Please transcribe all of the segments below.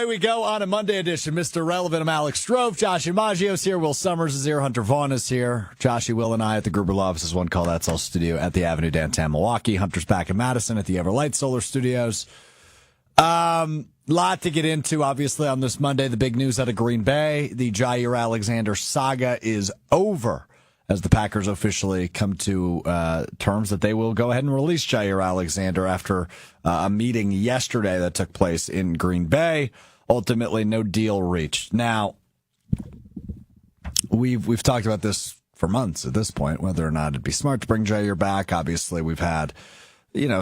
away we go on a Monday edition. Mr. Relevant, I'm Alex Strouf. Josh DiMaggio's here. Will Summers is here. Hunter Vaughn is here. Joshy, Will, and I at the Gruber Law Offices, One Call That's All Studio at the Avenue downtown Milwaukee. Hunter's back in Madison at the Everlight Solar Studios. Lot to get into, obviously, on this Monday. The big news out of Green Bay. The Jaire Alexander saga is over as the Packers officially come to terms that they will go ahead and release Jaire Alexander after a meeting yesterday that took place in Green Bay. Ultimately, no deal reached. Now, we've talked about this for months at this point, whether or not it'd be smart to bring Jaire back. Obviously, we've had,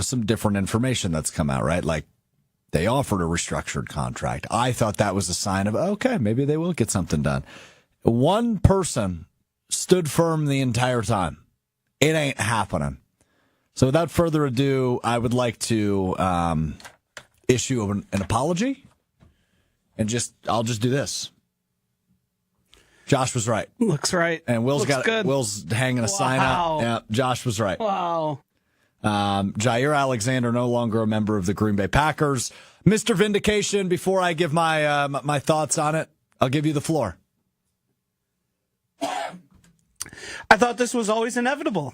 some different information that's come out, right? Like, they offered a restructured contract. I thought that was a sign of, okay, maybe they will get something done. One person stood firm the entire time. It ain't happening. So without further ado, I would like to issue an apology, and I'll just do this. Josh was right. Looks right. And Will's hanging a sign up. Yeah, Josh was right. Wow. Jaire Alexander no longer a member of the Green Bay Packers. Mr. Vindication, before I give my my thoughts on it, I'll give you the floor. I thought this was always inevitable.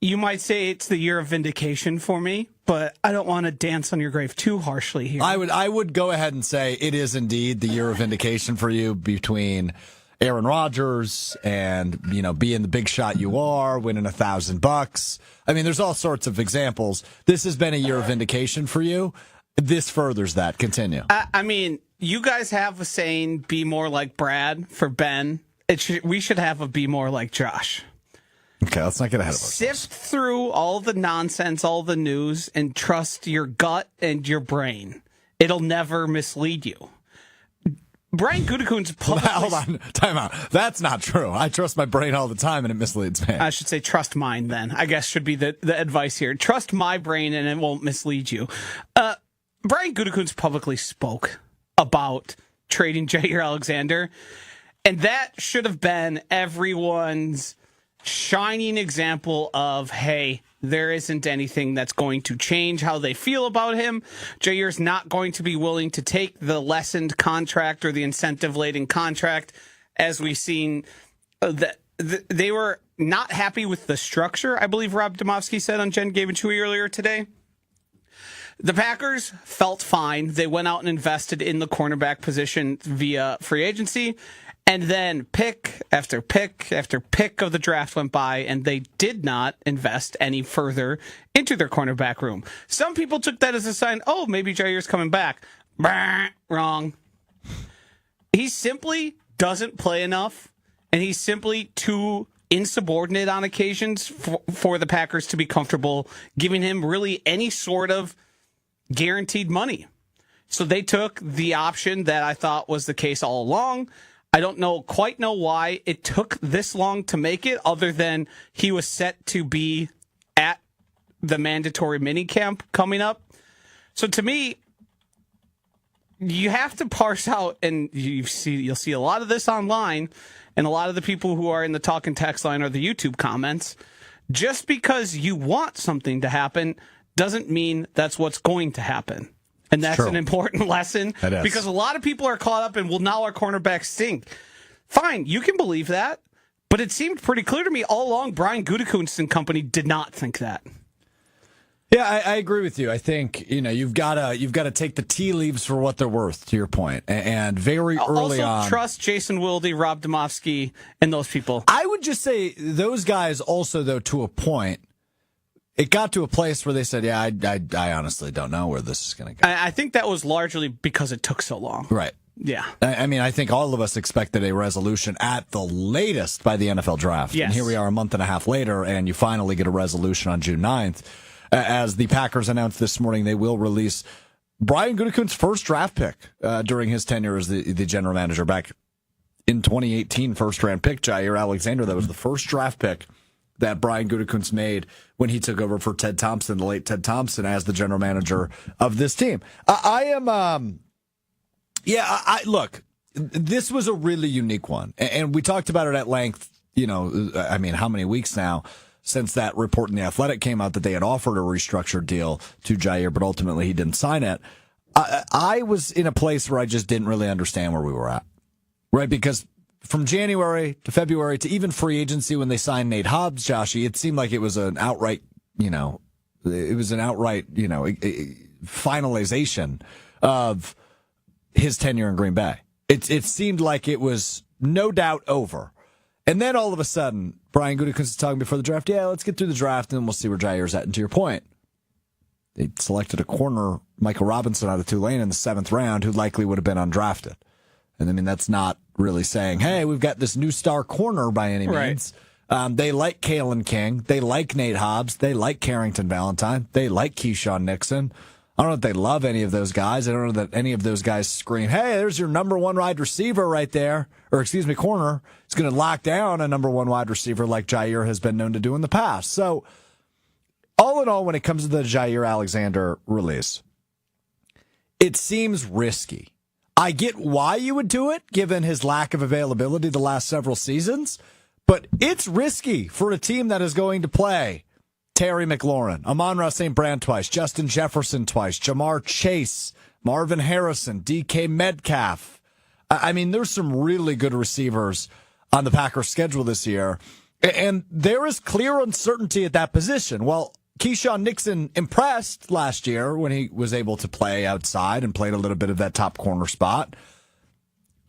You might say it's the year of vindication for me, but I don't want to dance on your grave too harshly here. I would go ahead and say it is indeed the year of vindication for you between Aaron Rodgers and, being the big shot you are, winning $1,000. I mean, there's all sorts of examples. This has been a year of vindication for you. This furthers that. Continue. I mean, you guys have a saying, be more like Brad for Ben. We should have a be more like Josh. Okay, let's not get ahead of ourselves. Sift through all the nonsense, all the news, and trust your gut and your brain. It'll never mislead you. Brian Gutekunst's publicly... Hold on, time out. That's not true. I trust my brain all the time, and it misleads me. I should say trust mine, then. I guess should be the advice here. Trust my brain, and it won't mislead you. Brian Gutekunst publicly spoke about trading Jaire Alexander, and that should have been everyone's shining example of, hey, there isn't anything that's going to change how they feel about him. Jaire's not going to be willing to take the lessened contract or the incentive-laden contract, as we've seen. They were not happy with the structure, I believe Rob Demovsky said on Jen Gave and Chewy earlier today. The Packers felt fine. They went out and invested in the cornerback position via free agency. And then pick after pick after pick of the draft went by, and they did not invest any further into their cornerback room. Some people took that as a sign, oh, maybe Jaire's coming back. Bah, wrong. He simply doesn't play enough, and he's simply too insubordinate on occasions for the Packers to be comfortable giving him really any sort of guaranteed money. So they took the option that I thought was the case all along. I don't quite know why it took this long to make it, other than he was set to be at the mandatory minicamp coming up. So to me, you have to parse out, and you'll see a lot of this online, and a lot of the people who are in the talk and text line or the YouTube comments. Just because you want something to happen doesn't mean that's what's going to happen. And that's an important lesson, because a lot of people are caught up in, well, now our cornerbacks stink. Fine, you can believe that, but it seemed pretty clear to me all along Brian Gutekunst and company did not think that. Yeah, I agree with you. I think you've got to take the tea leaves for what they're worth. To your point, and very early on, also trust Jason Wilde, Rob Demovsky, and those people. I would just say those guys also, though, to a point. It got to a place where they said, yeah, I honestly don't know where this is going to go. I think that was largely because it took so long. Right. Yeah. I mean, I think all of us expected a resolution at the latest by the NFL draft. Yes. And here we are a month and a half later, and you finally get a resolution on June 9th. As the Packers announced this morning, they will release Brian Gutekunst's first draft pick during his tenure as the general manager back in 2018, first-round pick, Jaire Alexander. That was the first draft pick that Brian Gutekunst made when he took over for Ted Thompson, the late Ted Thompson, as the general manager of this team. Look, this was a really unique one. And we talked about it at length, how many weeks now since that report in The Athletic came out that they had offered a restructured deal to Jaire, but ultimately he didn't sign it. I was in a place where I just didn't really understand where we were at, right? Because from January to February to even free agency when they signed Nate Hobbs, Joshy, it seemed like it was an outright, finalization of his tenure in Green Bay. It seemed like it was no doubt over. And then all of a sudden, Brian Gutekunst is talking before the draft, yeah, let's get through the draft and we'll see where Jaire's at. And to your point, they selected a corner, Michael Robinson out of Tulane in the 7th round, who likely would have been undrafted. And I mean, that's not really saying, hey, we've got this new star corner by any means. Right. They like Kalen King. They like Nate Hobbs. They like Carrington Valentine. They like Keyshawn Nixon. I don't know if they love any of those guys. I don't know that any of those guys scream, hey, there's your number one wide receiver right there. Or, corner. It's going to lock down a number one wide receiver like Jaire has been known to do in the past. So, all in all, when it comes to the Jaire Alexander release, it seems risky. I get why you would do it, given his lack of availability the last several seasons, but it's risky for a team that is going to play Terry McLaurin, Amon-Ra St. Brown twice, Justin Jefferson twice, Jamar Chase, Marvin Harrison, DK Metcalf. I mean, there's some really good receivers on the Packers' schedule this year, and there is clear uncertainty at that position. Well, Keyshawn Nixon impressed last year when he was able to play outside and played a little bit of that top corner spot.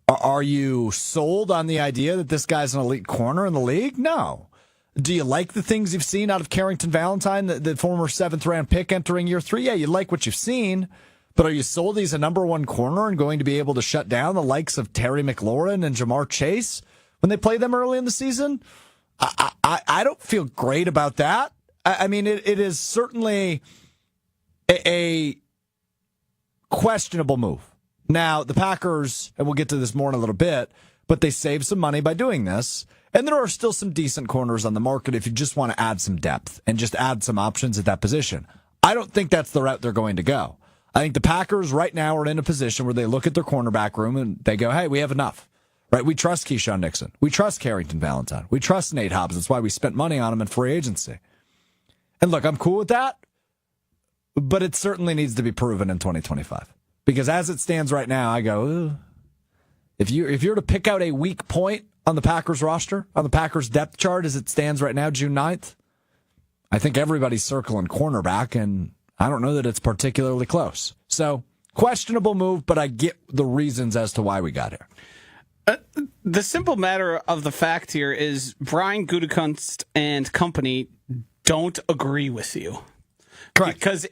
Are you sold on the idea that this guy's an elite corner in the league? No. Do you like the things you've seen out of Carrington Valentine, the former 7th round pick entering year 3? Yeah, you like what you've seen, but are you sold he's a number one corner and going to be able to shut down the likes of Terry McLaurin and Jamar Chase when they play them early in the season? I don't feel great about that. I mean, it is certainly a questionable move. Now, the Packers, and we'll get to this more in a little bit, but they saved some money by doing this. And there are still some decent corners on the market if you just want to add some depth and just add some options at that position. I don't think that's the route they're going to go. I think the Packers right now are in a position where they look at their cornerback room and they go, hey, we have enough. Right? We trust Keyshawn Nixon. We trust Carrington Valentine. We trust Nate Hobbs. That's why we spent money on him in free agency. And look, I'm cool with that, but it certainly needs to be proven in 2025. Because as it stands right now, I go, ooh. If you're to pick out a weak point on the Packers roster, on the Packers depth chart as it stands right now, June 9th, I think everybody's circling cornerback, and I don't know that it's particularly close. So, questionable move, but I get the reasons as to why we got here. The simple matter of the fact here is Brian Gutekunst and company don't agree with you. Correct. Because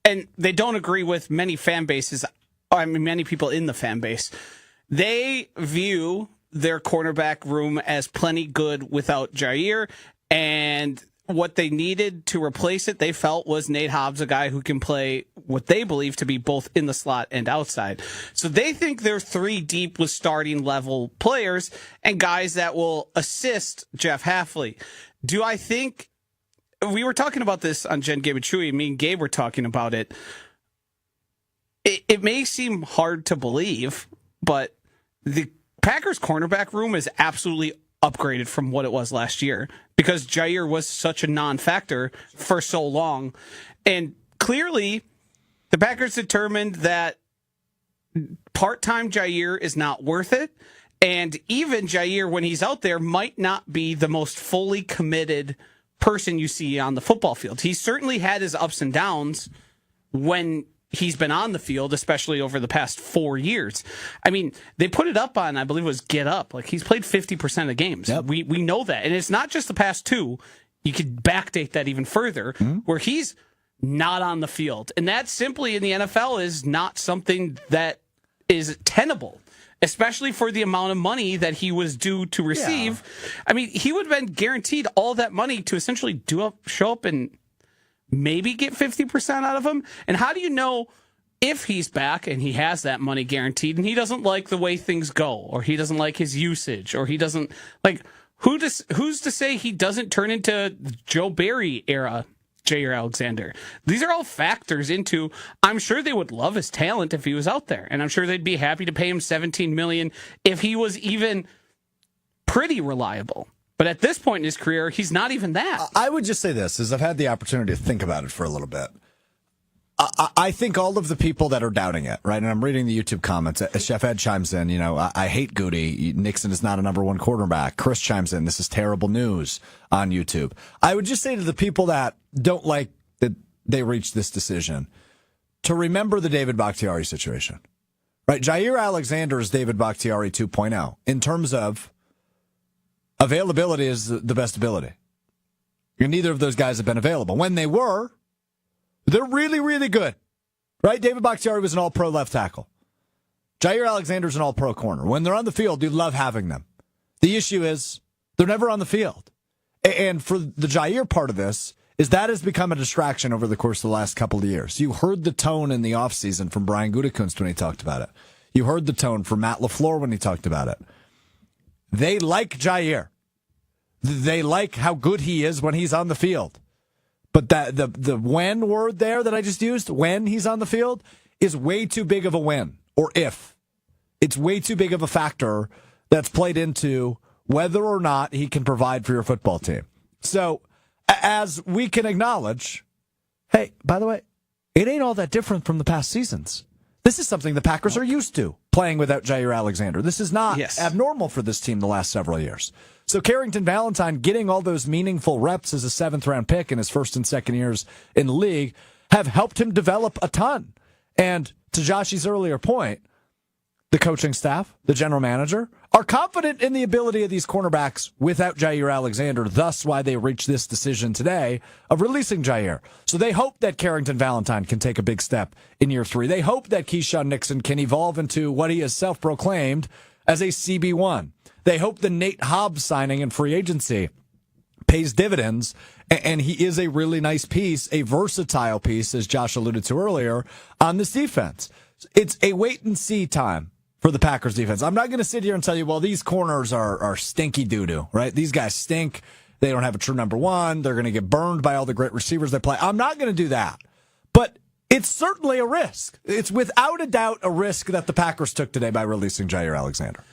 and they don't agree with many fan bases, many people in the fan base. They view their cornerback room as plenty good without Jaire, and what they needed to replace it, they felt, was Nate Hobbs, a guy who can play what they believe to be both in the slot and outside. So they think they're 3 deep with starting level players and guys that will assist Jeff Hafley. Do I think, we were talking about this on Jen, Gabe, and Chewy, me and Gabe were talking about it. It may seem hard to believe, but the Packers cornerback room is absolutely upgraded from what it was last year because Jaire was such a non-factor for so long. And clearly, the Packers determined that part-time Jaire is not worth it. And even Jaire, when he's out there, might not be the most fully committed person you see on the football field. He certainly had his ups and downs when he's been on the field, especially over the past 4 years. I mean, they put it up on, I believe it was Get Up. Like, he's played 50% of games. Yep. We know that. And it's not just the past 2. You could backdate that even further, where he's not on the field. And that simply in the NFL is not something that is tenable, especially for the amount of money that he was due to receive. Yeah. I mean, he would have been guaranteed all that money to essentially show up and maybe get 50% out of him. And how do you know if he's back and he has that money guaranteed and he doesn't like the way things go, or he doesn't like his usage, or he doesn't like, who's to say he doesn't turn into Joe Barry era Jaire Alexander? These are all factors into, I'm sure they would love his talent if he was out there, and I'm sure they'd be happy to pay him $17 million if he was even pretty reliable. But at this point in his career, he's not even that. I would just say this, as I've had the opportunity to think about it for a little bit. I think all of the people that are doubting it, right? And I'm reading the YouTube comments. Chef Ed chimes in, I hate Goody. Nixon is not a number one quarterback. Chris chimes in, this is terrible news on YouTube. I would just say to the people that don't like that they reached this decision to remember the David Bakhtiari situation, right? Jaire Alexander is David Bakhtiari 2.0 in terms of availability is the best ability. And neither of those guys have been available. When they were, they're really, really good, right? David Bakhtiari was an all-pro left tackle. Jaire Alexander's an all-pro corner. When they're on the field, you love having them. The issue is they're never on the field. And for the Jaire part of this is that has become a distraction over the course of the last couple of years. You heard the tone in the offseason from Brian Gutekunst when he talked about it. You heard the tone from Matt LaFleur when he talked about it. They like Jaire. They like how good he is when he's on the field. But that the when word there that I just used, when he's on the field, is way too big of a when, or if. It's way too big of a factor that's played into whether or not he can provide for your football team. So, as we can acknowledge, hey, by the way, it ain't all that different from the past seasons. This is something the Packers are used to, playing without Jaire Alexander. This is not abnormal for this team the last several years. So Carrington Valentine getting all those meaningful reps as a 7th-round pick in his first and second years in the league have helped him develop a ton. And to Joshy's earlier point, the coaching staff, the general manager, are confident in the ability of these cornerbacks without Jaire Alexander, thus why they reached this decision today of releasing Jaire. So they hope that Carrington Valentine can take a big step in year 3. They hope that Keyshawn Nixon can evolve into what he has self-proclaimed as a CB1. They hope the Nate Hobbs signing in free agency pays dividends, and he is a really nice piece, a versatile piece, as Josh alluded to earlier, on this defense. It's a wait-and-see time for the Packers defense. I'm not going to sit here and tell you, well, these corners are stinky doo-doo, right? These guys stink. They don't have a true number one. They're going to get burned by all the great receivers they play. I'm not going to do that. But it's certainly a risk. It's without a doubt a risk that the Packers took today by releasing Jaire Alexander.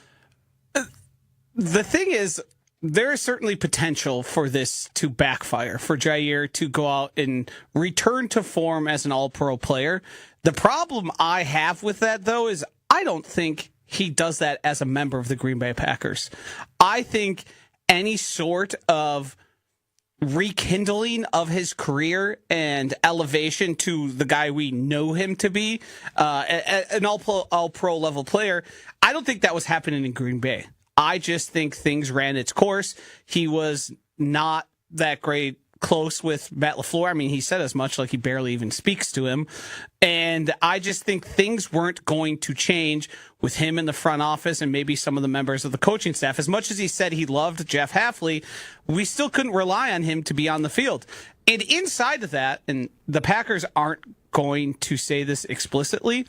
The thing is, there is certainly potential for this to backfire, for Jaire to go out and return to form as an all-pro player. The problem I have with that, though, is I don't think he does that as a member of the Green Bay Packers. I think any sort of rekindling of his career and elevation to the guy we know him to be, an all-pro level player, I don't think that was happening in Green Bay. I just think things ran its course. He was not that great close with Matt LaFleur. I mean, he said as much, like he barely even speaks to him. And I just think things weren't going to change with him in the front office and maybe some of the members of the coaching staff. As much as he said he loved Jeff Hafley, we still couldn't rely on him to be on the field. And inside of that, and the Packers aren't going to say this explicitly,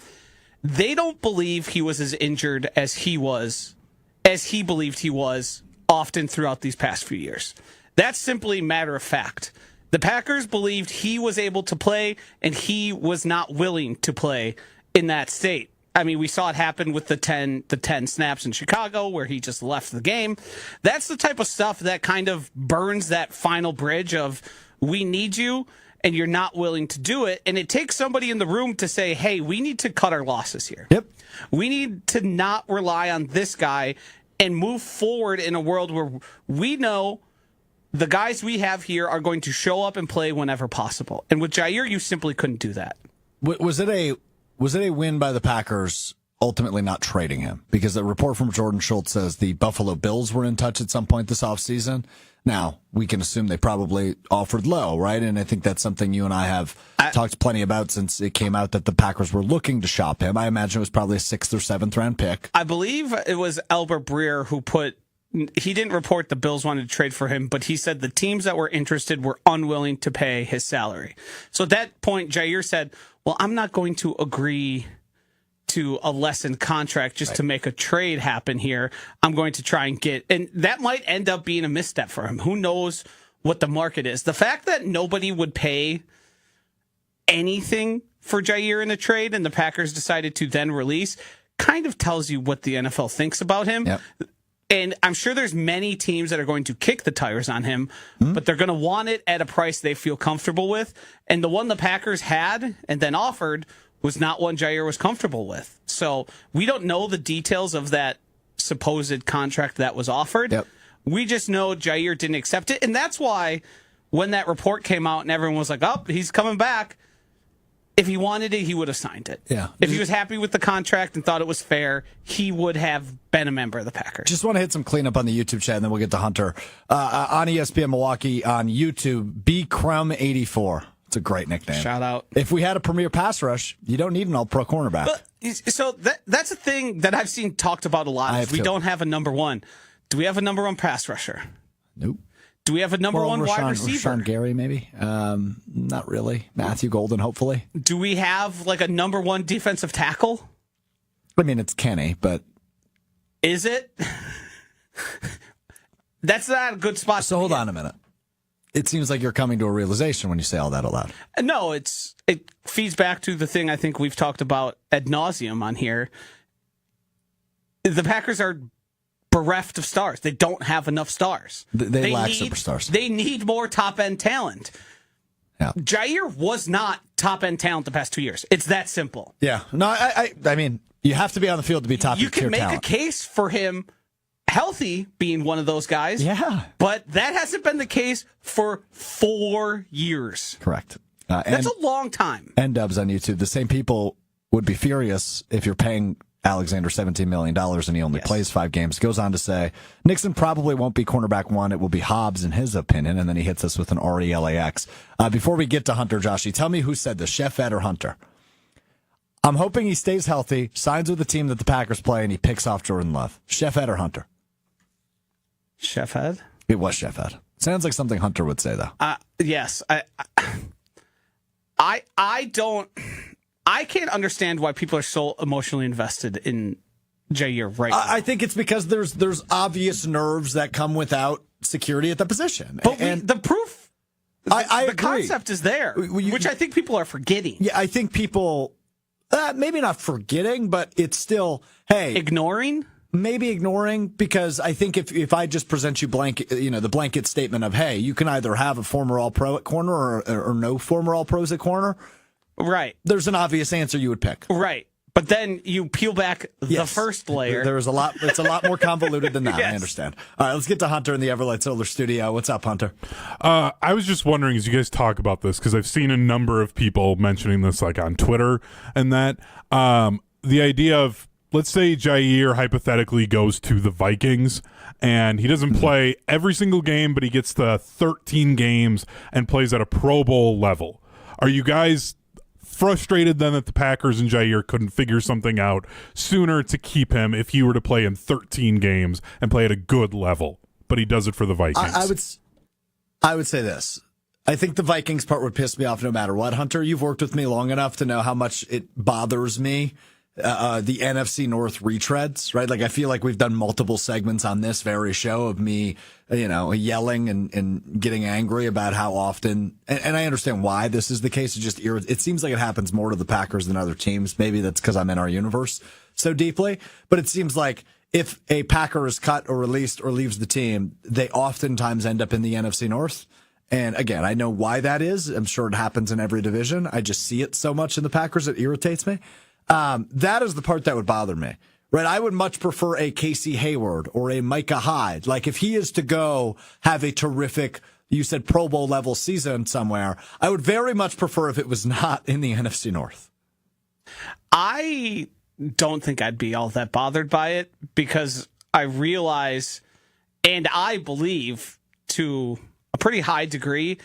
they don't believe he was as injured as he believed he was often throughout these past few years. That's simply matter of fact. The Packers believed he was able to play, and he was not willing to play in that state. I mean, we saw it happen with the 10 snaps in Chicago where he just left the game. That's the type of stuff that kind of burns that final bridge of, we need you, and you're not willing to do it. And it takes somebody in the room to say, hey, we need to cut our losses here. Yep. We need to not rely on this guy and move forward in a world where we know the guys we have here are going to show up and play whenever possible. And with Jaire, you simply couldn't do that. Was it a win by the Packers ultimately not trading him? Because the report from Jordan Schultz says the Buffalo Bills were in touch at some point this offseason. Now, we can assume they probably offered low, right? And I think that's something you and I have talked plenty about since it came out that the Packers were looking to shop him. I imagine it was probably a 6th or 7th round pick. I believe it was Albert Breer who he didn't report the Bills wanted to trade for him, but he said the teams that were interested were unwilling to pay his salary. So at that point, Jaire said, well, I'm not going to agree to a lessened contract just to make a trade happen here. I'm going to try and and that might end up being a misstep for him. Who knows what the market is? The fact that nobody would pay anything for Jaire in a trade and the Packers decided to then release kind of tells you what the NFL thinks about him. Yep. And I'm sure there's many teams that are going to kick the tires on him, but they're going to want it at a price they feel comfortable with. And the one the Packers had and then offered was not one Jaire was comfortable with. So we don't know the details of that supposed contract that was offered. Yep. We just know Jaire didn't accept it. And that's why when that report came out and everyone was like, oh, he's coming back, if he wanted it, he would have signed it. Yeah. If he was happy with the contract and thought it was fair, he would have been a member of the Packers. Just want to hit some cleanup on the YouTube chat, and then we'll get to Hunter. On ESPN Milwaukee on YouTube, BCrum84. It's a great nickname. Shout out. If we had a premier pass rush, you don't need an all-pro cornerback. But, so that's a thing that I've seen talked about a lot. Is we don't have a number one. Do we have a number one pass rusher? Nope. Do we have a number one wide receiver? Rashawn Gary, maybe. Not really. Matthew Golden, hopefully. Do we have like a number one defensive tackle? I mean, it's Kenny, but is it? That's not a good spot. So hold on a minute. It seems like you're coming to a realization when you say all that aloud. No, it feeds back to the thing I think we've talked about ad nauseum on here. The Packers are bereft of stars. They don't have enough stars. They lack superstars. They need more top-end talent. Yeah. Jaire was not top-end talent the past 2 years. It's that simple. Yeah. No, I mean, you have to be on the field to be top-tier talent. You can make a case for him healthy being one of those guys. Yeah. But that hasn't been the case for 4 years. Correct. That's a long time. And Dubs on YouTube. The same people would be furious if you're paying Alexander $17 million and he only plays 5 games. Goes on to say, Nixon probably won't be cornerback 1. It will be Hobbs in his opinion. And then he hits us with an RELAX. Before we get to Hunter, Joshy, tell me who said this, Chef Ed or Hunter? I'm hoping he stays healthy, signs with the team that the Packers play, and he picks off Jordan Love. Chef Ed or Hunter? Chef Ed? It was Chef Ed. Sounds like something Hunter would say, though. Yes. I can't understand why people are so emotionally invested in Jaire right now. I think it's because there's obvious nerves that come without security at the position. But the proof, I the agree. Concept is there, which I think people are forgetting. Yeah, I think people, maybe not forgetting, but it's still, hey. Ignoring? Maybe ignoring, because I think if I just present you the blanket statement of, hey, you can either have a former All-Pro at corner or no former All-Pros at corner. Right. There's an obvious answer you would pick. Right. But then you peel back the first layer. There's a lot. It's a lot more convoluted than that. Yes. I understand. All right, let's get to Hunter in the Everlight Solar Studio. What's up, Hunter? I was just wondering, as you guys talk about this, because I've seen a number of people mentioning this, like on Twitter and that, the idea of, let's say Jaire hypothetically goes to the Vikings and he doesn't play every single game, but he gets the 13 games and plays at a Pro Bowl level. Are you guys frustrated then that the Packers and Jaire couldn't figure something out sooner to keep him if he were to play in 13 games and play at a good level, but he does it for the Vikings? I would say this. I think the Vikings part would piss me off no matter what. Hunter, you've worked with me long enough to know how much it bothers me. The NFC North retreads, right? Like, I feel like we've done multiple segments on this very show of me, yelling and getting angry about how often, and I understand why this is the case. It seems like it happens more to the Packers than other teams. Maybe that's because I'm in our universe so deeply, but it seems like if a Packer is cut or released or leaves the team, they oftentimes end up in the NFC North. And again, I know why that is. I'm sure it happens in every division. I just see it so much in the Packers, it irritates me. That is the part that would bother me, right? I would much prefer a Casey Hayward or a Micah Hyde. Like, if he is to go have a terrific, you said Pro Bowl level season somewhere, I would very much prefer if it was not in the NFC North. I don't think I'd be all that bothered by it, because I realize, and I believe to a pretty high degree,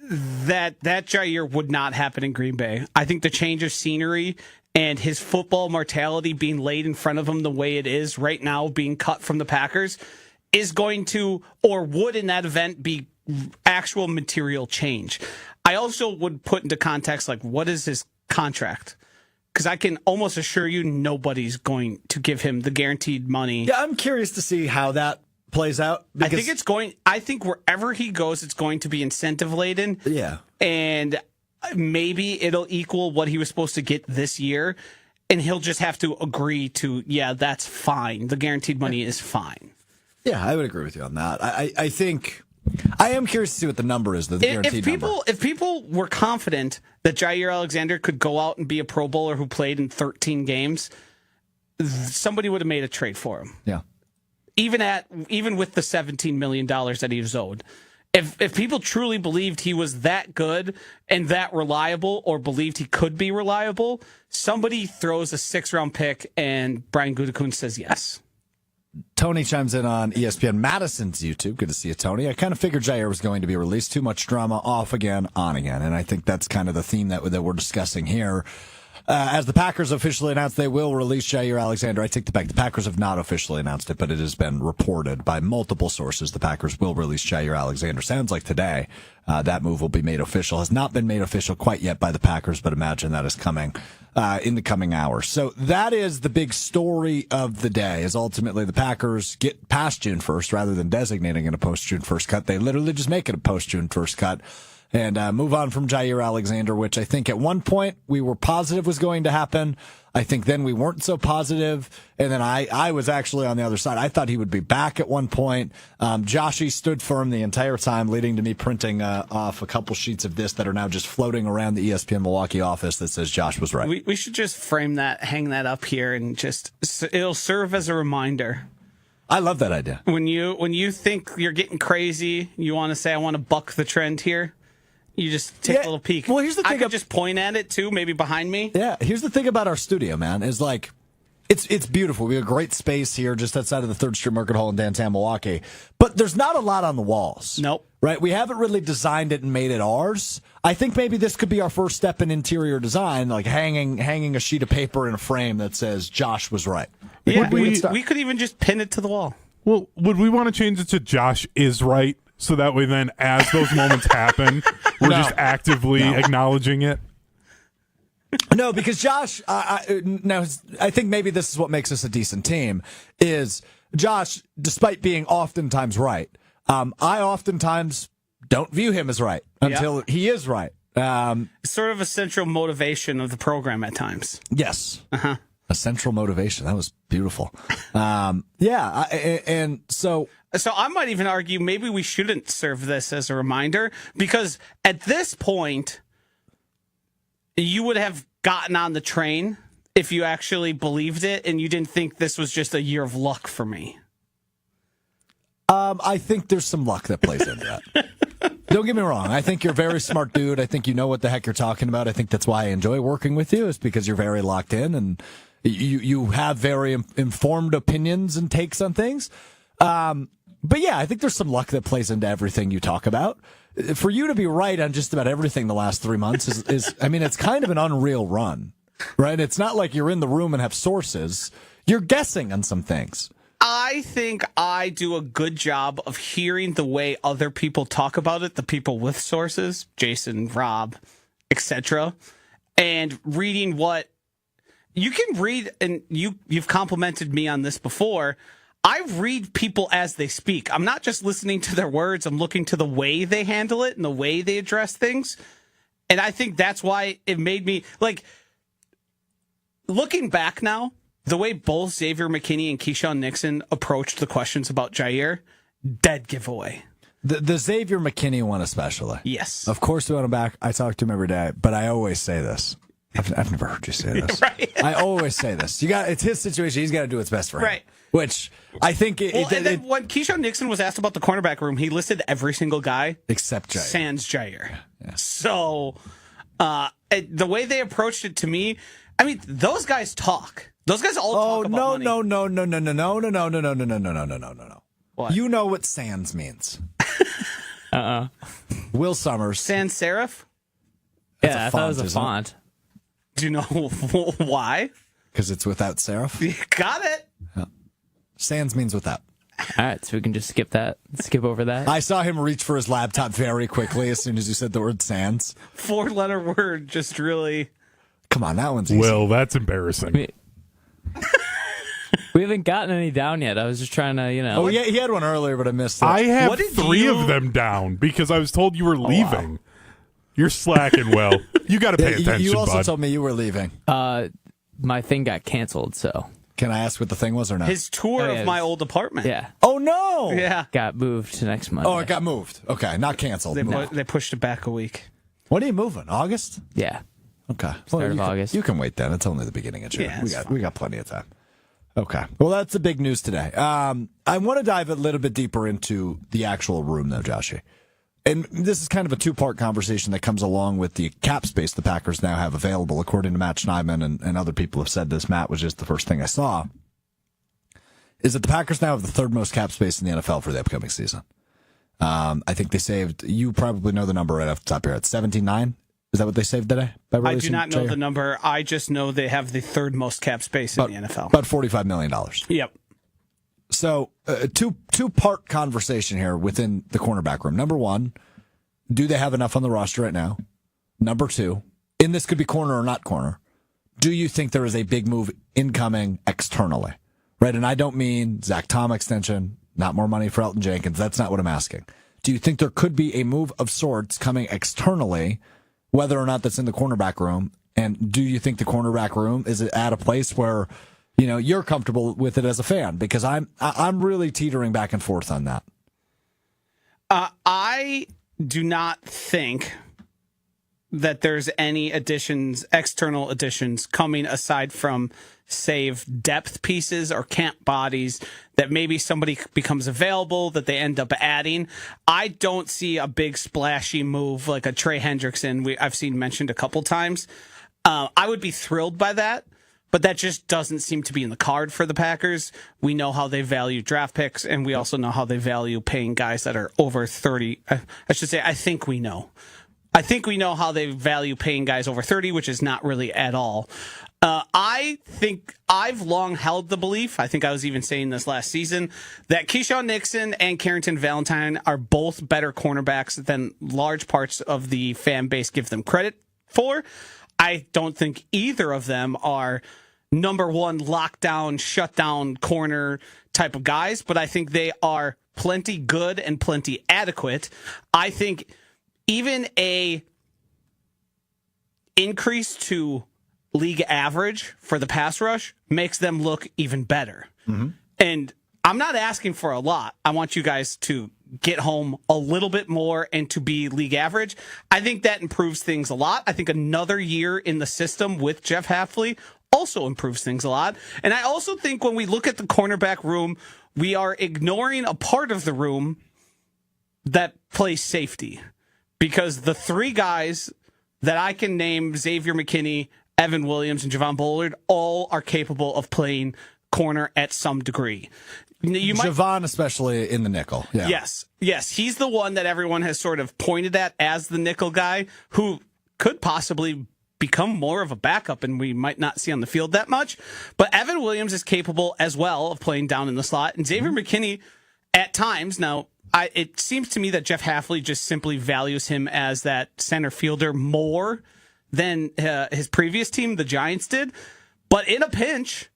that Jaire would not happen in Green Bay. I think the change of scenery and his football mortality being laid in front of him the way it is right now, being cut from the Packers, is going to, or would in that event, be actual material change. I also would put into context, like, what is his contract? Because I can almost assure you nobody's going to give him the guaranteed money. Yeah, I'm curious to see how that plays out. I think wherever he goes, it's going to be incentive laden. Yeah. And maybe it'll equal what he was supposed to get this year. and he'll just have to agree to, yeah, that's fine. The guaranteed money is fine. Yeah, I would agree with you on that. I think I am curious to see what the number is, the guaranteed number. If people were confident that Jaire Alexander could go out and be a Pro Bowler who played in 13 games, somebody would have made a trade for him. Yeah. Even with the $17 million that he was owed. If people truly believed he was that good and that reliable, or believed he could be reliable, somebody throws a 6th-round pick and Brian Gutekunst says yes. Tony chimes in on ESPN Madison's YouTube. Good to see you, Tony. I kind of figured Jaire was going to be released. Too much drama, off again, on again. And I think that's kind of the theme that we're discussing here. As the Packers officially announced they will release Jaire Alexander, I take the back. The Packers have not officially announced it, but it has been reported by multiple sources. The Packers will release Jaire Alexander. Sounds like today that move will be made official. Has not been made official quite yet by the Packers, but imagine that is coming in the coming hours. So that is the big story of the day, is ultimately the Packers get past June 1st rather than designating it a post-June 1st cut. They literally just make it a post-June 1st cut. And move on from Jaire Alexander, which I think at one point we were positive was going to happen. I think then we weren't so positive. And then I was actually on the other side. I thought he would be back at one point. Joshy stood firm the entire time, leading to me printing off a couple sheets of this that are now just floating around the ESPN Milwaukee office that says Josh was right. We should just frame that, hang that up here, and it'll serve as a reminder. I love that idea. When you think you're getting crazy, you want to say, I want to buck the trend here. You just take a little peek. Well, here's the thing. I could just point at it, too, maybe behind me. Yeah, here's the thing about our studio, man, is like, it's beautiful. We have a great space here just outside of the 3rd Street Market Hall in downtown Milwaukee. But there's not a lot on the walls. Nope. Right? We haven't really designed it and made it ours. I think maybe this could be our first step in interior design, like hanging a sheet of paper in a frame that says Josh was right. Yeah, we could even just pin it to the wall. Well, would we want to change it to Josh is right? So that way then, as those moments happen, we're just actively acknowledging it? No, because Josh, I think maybe this is what makes us a decent team, is Josh, despite being oftentimes right, I oftentimes don't view him as right until he is right. Sort of a central motivation of the program at times. Yes. Uh-huh. A central motivation. That was beautiful. And so I might even argue maybe we shouldn't serve this as a reminder, because at this point, you would have gotten on the train if you actually believed it and you didn't think this was just a year of luck for me. I think there's some luck that plays into that. Don't get me wrong. I think you're a very smart dude. I think you know what the heck you're talking about. I think that's why I enjoy working with you, is because you're very locked in and you have very informed opinions and takes on things. But yeah, I think there's some luck that plays into everything you talk about. For you to be right on just about everything the last 3 months is I mean, it's kind of an unreal run, right? It's not like you're in the room and have sources. You're guessing on some things. I think I do a good job of hearing the way other people talk about it, the people with sources, Jason, Rob, etc., and reading what you can read. And you've complimented me on this before. I read people as they speak. I'm not just listening to their words. I'm looking to the way they handle it and the way they address things. And I think that's why it made me, like, looking back now, the way both Xavier McKinney and Keyshawn Nixon approached the questions about Jaire, dead giveaway. The Xavier McKinney one especially. Yes. Of course we want him back. I talk to him every day, but I always say this. I've never heard you say this. Right. I always say this. It's his situation. He's got to do what's best for him. Right. Which I think. And then when Keyshawn Nixon was asked about the cornerback room, he listed every single guy except Jaire. Sans Jaire. Yeah. So the way they approached it to me, I mean, those guys talk. Those guys all talk about money. No. What? You know what sans means. Will Summers. Sans serif? Yeah, I thought it was a font. Do you know why? Because it's without serif. You got it. Yeah. Sans means without. All right, so we can just skip over that. I saw him reach for his laptop very quickly as soon as you said the word sans. 4-letter word, just really. Come on, that one's easy. Will, that's embarrassing. We haven't gotten any down yet. I was just trying to, Oh, yeah, he had one earlier, but I missed it. I have 3 of them down because I was told you were leaving. Wow. You're slacking, Will. You got to pay attention, You also bud. told me you were leaving. my thing got canceled, so Can I ask what the thing was or not? His tour Oh, yeah, of my old apartment. yeah, Oh, no. Yeah. got moved to next month. Oh, it got moved. Okay, not canceled. They pushed it back a week. When are you moving? August? Yeah, Okay. Start of August. You can wait then. It's only the beginning of June. Yeah, we got plenty of time. Okay. Well, that's the big news today. I want to dive a little bit deeper into the actual room, though, Joshy. And this is kind of a two-part conversation that comes along with the cap space the Packers now have available, according to Matt Schneidman, and other people have said this. Matt was just the first thing I saw. Is that the Packers now have the third most cap space in the NFL for the upcoming season. I think they saved, you probably know the number right off the top here, at 17.9. Is that what they saved today? I do not know the number. I just know they have the third most cap space in the NFL. About $45 million. Yep. So, two-part conversation here within the cornerback room. Number one, do they have enough on the roster right now? Number two, and this could be corner or not corner, do you think there is a big move incoming externally? Right, and I don't mean Zach Tom extension, not more money for Elton Jenkins. That's not what I'm asking. Do you think there could be a move of sorts coming externally, whether or not that's in the cornerback room? And do you think the cornerback room is at a place where, you know, you're comfortable with it as a fan? Because I'm really teetering back and forth on that. I do not think that there's any external additions coming aside from save depth pieces or camp bodies that maybe somebody becomes available that they end up adding. I don't see a big splashy move like a Trey Hendrickson I've seen mentioned a couple times. I would be thrilled by that, but that just doesn't seem to be in the card for the Packers. We know how they value draft picks, and we also know how they value paying guys that are over 30. I should say, I think we know. I think we know how they value paying guys over 30, which is not really at all. I think I've long held the belief, I think I was even saying this last season, that Keyshawn Nixon and Carrington Valentine are both better cornerbacks than large parts of the fan base give them credit for. I don't think either of them are number one lockdown, shutdown corner type of guys, but I think they are plenty good and plenty adequate. I think even a increase to league average for the pass rush makes them look even better. Mm-hmm. And I'm not asking for a lot. I want you guys to get home a little bit more and to be league average. I think that improves things a lot. I think another year in the system with Jeff Hafley also improves things a lot. And I also think when we look at the cornerback room, we are ignoring a part of the room that plays safety. Because the three guys that I can name, Xavier McKinney, Evan Williams, and Javon Bullard, all are capable of playing corner at some degree. Javon, especially in the nickel. Yeah. Yes. He's the one that everyone has sort of pointed at as the nickel guy who could possibly become more of a backup and we might not see on the field that much. But Evan Williams is capable as well of playing down in the slot. And Xavier McKinney, at times, now, it seems to me that Jeff Hafley just simply values him as that center fielder more than his previous team, the Giants, did. But in a pinch,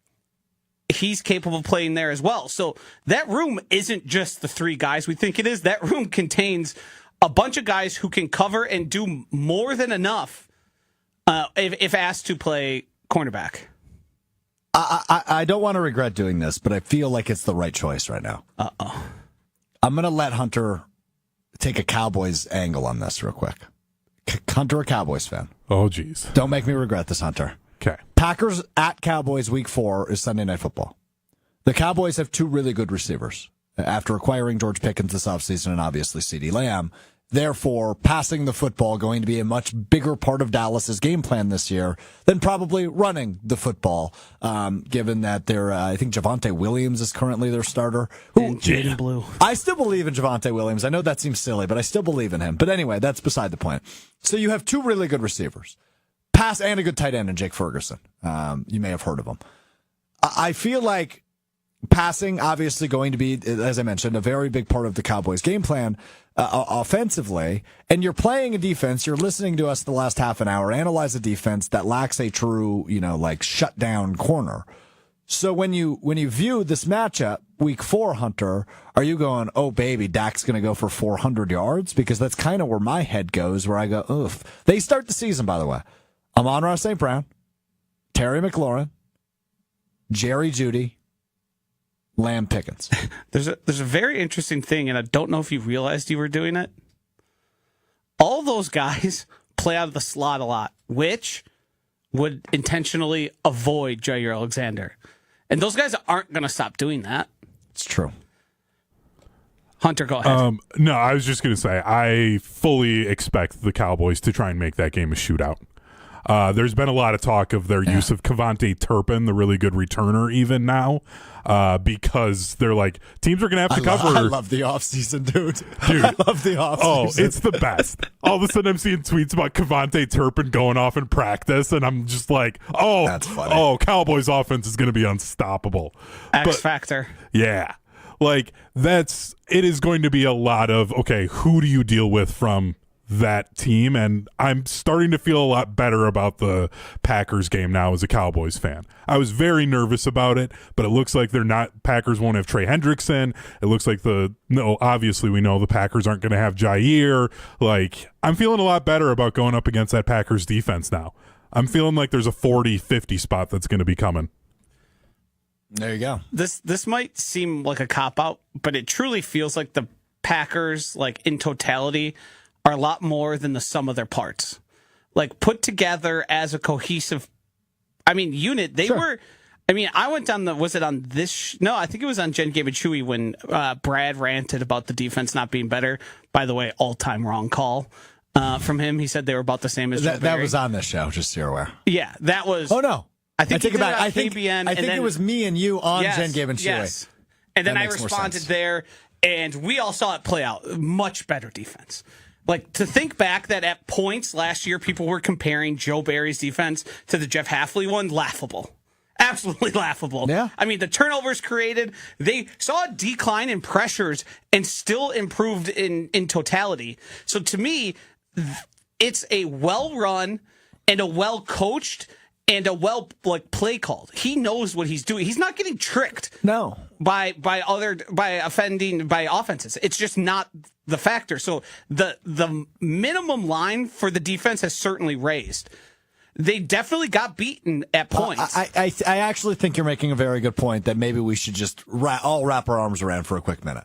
he's capable of playing there as well. So that room isn't just the three guys we think it is. That room contains a bunch of guys who can cover and do more than enough if asked to play cornerback. I don't want to regret doing this, but I feel like it's the right choice right now. Uh-oh. I'm going to let Hunter take a Cowboys angle on this real quick. Hunter, a Cowboys fan. Oh, geez. Don't make me regret this, Hunter. Okay. Packers at Cowboys week 4 is Sunday Night Football. The Cowboys have two really good receivers after acquiring George Pickens this offseason and obviously CeeDee Lamb. Therefore, passing the football going to be a much bigger part of Dallas's game plan this year than probably running the football, given that I think Javonte Williams is currently their starter. Jaden Blue. I still believe in Javonte Williams. I know that seems silly, but I still believe in him. But anyway, that's beside the point. So you have two really good receivers, pass and a good tight end in Jake Ferguson. You may have heard of him. I feel like passing, obviously going to be, as I mentioned, a very big part of the Cowboys' game plan offensively. And you're playing a defense. You're listening to us the last half an hour analyze a defense that lacks a true, shut down corner. So when you view this matchup, week 4, Hunter, are you going, oh, baby, Dak's going to go for 400 yards? Because that's kind of where my head goes, where I go, oof. They start the season, by the way. Amon-Ra St. Brown, Terry McLaurin, Jerry Jeudy, Lamb Pickens. There's a very interesting thing, and I don't know if you realized you were doing it. All those guys play out of the slot a lot, which would intentionally avoid Jaire Alexander. And those guys aren't going to stop doing that. It's true. Hunter, go ahead. No, I was just going to say, I fully expect the Cowboys to try and make that game a shootout. There's been a lot of talk of their use of Kevontae Turpin, the really good returner, even now, because they're like, teams are going to have to cover. I love the offseason, dude. I love the offseason. Oh, it's the best. All of a sudden, I'm seeing tweets about Kevontae Turpin going off in practice, and I'm just like, oh, that's funny. Oh, Cowboys offense is going to be unstoppable. X factor. Yeah. Like, it is going to be a lot of, okay, who do you deal with from that team? And I'm starting to feel a lot better about the Packers game now as a Cowboys fan. I was very nervous about it, but it looks like Packers won't have Trey Hendrickson. It looks like obviously we know the Packers aren't going to have Jaire. Like, I'm feeling a lot better about going up against that Packers defense now. I'm feeling like there's a 40-50 spot that's going to be coming. There you go. This might seem like a cop-out, but it truly feels like the Packers, like in totality, are a lot more than the sum of their parts. Like, put together as a cohesive, unit. They were, I went down was it on this? No, I think it was on Jen Gave and Chewy when Brad ranted about the defense not being better. By the way, all-time wrong call from him. He said they were about the same as Joe That Barry. was on this show, just so you're aware. Yeah, that was. Oh, no. I think it back. I think it was me and you on Jen Gave and Chewy. Yes. And then I responded there, and we all saw it play out. Much better defense. Like, to think back that at points last year, people were comparing Joe Barry's defense to the Jeff Hafley one, laughable. Absolutely laughable. Yeah. The turnovers created, they saw a decline in pressures and still improved in totality. So to me, it's a well-run and a well-coached and a play called. He knows what he's doing. He's not getting tricked. No. By offenses. It's just not the factor. So the minimum line for the defense has certainly raised. They definitely got beaten at points. I actually think you're making a very good point that maybe we should just all wrap our arms around for a quick minute.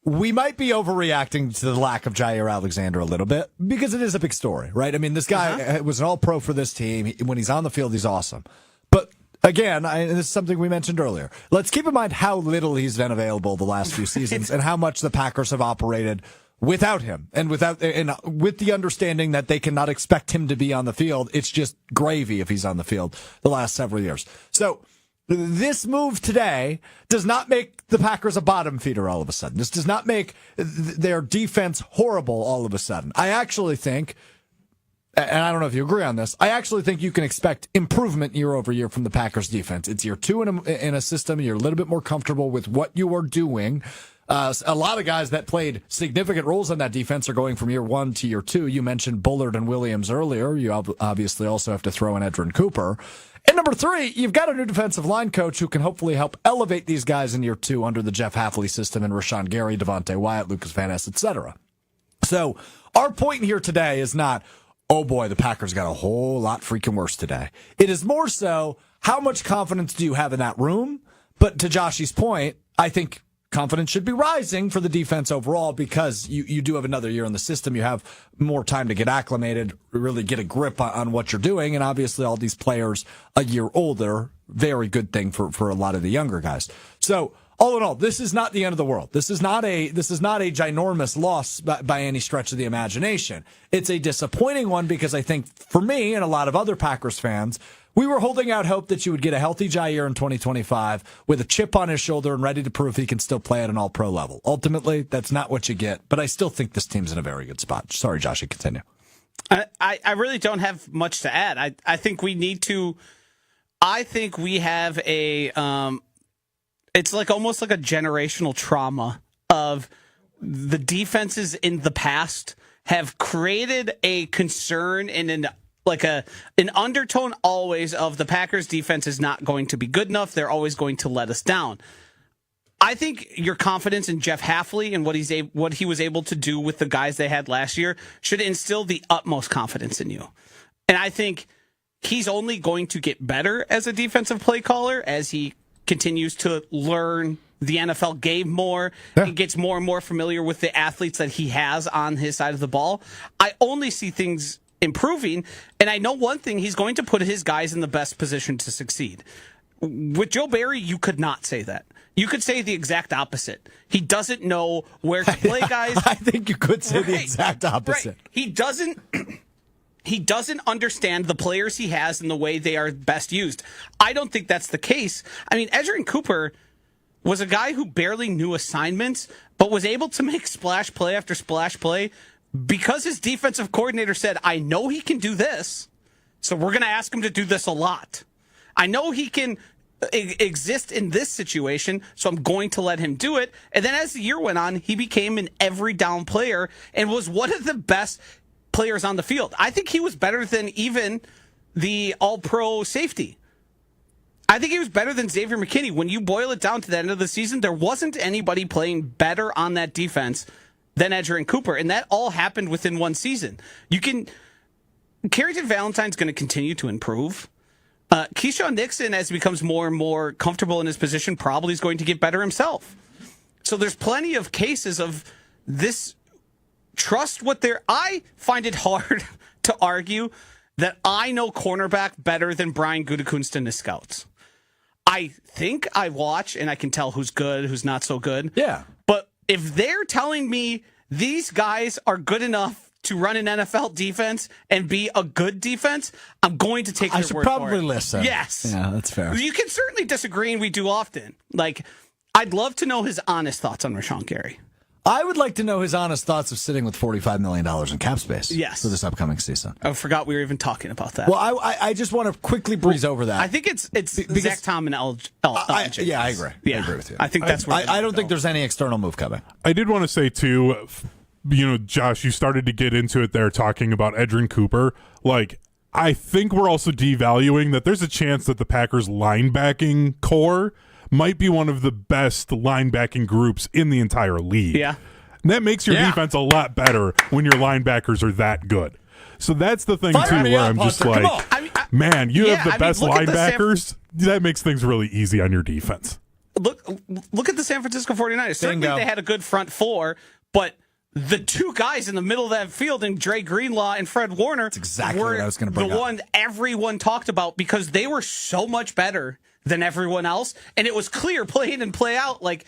We might be overreacting to the lack of Jaire Alexander a little bit because it is a big story, right? This guy was an all-pro for this team. When he's on the field, he's awesome. But again, this is something we mentioned earlier. Let's keep in mind how little he's been available the last few seasons and how much the Packers have operated without him and with the understanding that they cannot expect him to be on the field. It's just gravy if he's on the field the last several years. So this move today does not make the Packers a bottom feeder all of a sudden. This does not make their defense horrible all of a sudden. I actually think, and I don't know if you agree on this, I actually think you can expect improvement year over year from the Packers defense. It's year two in a system. You're a little bit more comfortable with what you are doing. A lot of guys that played significant roles on that defense are going from year one to year two. You mentioned Bullard and Williams earlier. You obviously also have to throw in Edrin Cooper. And number three, you've got a new defensive line coach who can hopefully help elevate these guys in year two under the Jeff Hafley system and Rashawn Gary, Devontae Wyatt, Lucas Van Ness, etc. So our point here today is not, oh boy, the Packers got a whole lot freaking worse today. It is more so, how much confidence do you have in that room? But to Joshy's point, I think confidence should be rising for the defense overall because you do have another year in the system. You have more time to get acclimated, really get a grip on what you're doing. And obviously all these players a year older, very good thing for a lot of the younger guys. So all in all, this is not the end of the world. This is not a ginormous loss by any stretch of the imagination. It's a disappointing one because I think for me and a lot of other Packers fans, we were holding out hope that you would get a healthy Jaire in 2025 with a chip on his shoulder and ready to prove he can still play at an all-pro level. Ultimately, that's not what you get, but I still think this team's in a very good spot. Sorry, Josh, you continue. I really don't have much to add. I think we need to. I think we have a. It's like almost like a generational trauma of the defenses in the past have created a concern and an undertone always of the Packers defense is not going to be good enough. They're always going to let us down. I think your confidence in Jeff Hafley and what he was able to do with the guys they had last year should instill the utmost confidence in you. And I think he's only going to get better as a defensive play caller as he continues to learn the NFL game more and gets more and more familiar with the athletes that he has on his side of the ball. I only see things improving, and I know one thing, he's going to put his guys in the best position to succeed. With Joe Barry, you could not say that. You could say the exact opposite. He doesn't know where to play guys. I think you could say the exact opposite. Right. He doesn't understand the players he has and the way they are best used. I don't think that's the case. I mean, Edgerrin Cooper was a guy who barely knew assignments, but was able to make splash play after splash play because his defensive coordinator said, I know he can do this, so we're going to ask him to do this a lot. I know he can exist in this situation, so I'm going to let him do it. And then as the year went on, he became an every down player and was one of the best players on the field. I think he was better than even the all-pro safety. I think he was better than Xavier McKinney. When you boil it down to the end of the season, there wasn't anybody playing better on that defense than Edgerrin Cooper, and that all happened within one season. Carrington Valentine's going to continue to improve. Keyshawn Nixon, as he becomes more and more comfortable in his position, probably is going to get better himself. So there's plenty of cases of this. Trust what they're. I find it hard to argue that I know cornerback better than Brian Gutekunst and his scouts. I think I watch and I can tell who's good, who's not so good. Yeah. But if they're telling me these guys are good enough to run an NFL defense and be a good defense, I'm going to take their word for it. I should probably listen. Yes. Yeah, that's fair. You can certainly disagree, and we do often. Like, I'd love to know his honest thoughts on Rashawn Gary. I would like to know his honest thoughts of sitting with $45 million in cap space Yes. for this upcoming season. I forgot we were even talking about that. Well, I just want to quickly breeze over that. I think it's Zach Tom and Elgin. Yeah, I agree. Yeah. I agree with you. I think that's where I don't think there's any external move coming. I did want to say, too, Josh, you started to get into it there talking about Edgerrin Cooper. Like, I think we're also devaluing that there's a chance that the Packers linebacking core might be one of the best linebacking groups in the entire league. Yeah. And that makes your defense a lot better when your linebackers are that good. So that's the thing, too, where I'm just like, man, you have the best linebackers. That makes things really easy on your defense. Look at the San Francisco 49ers. Certainly they had a good front four, but the two guys in the middle of that field, and Dre Greenlaw and Fred Warner, exactly were what I was going to bring the up. one everyone talked about because they were so much better than everyone else. And it was clear play in and play out. Like,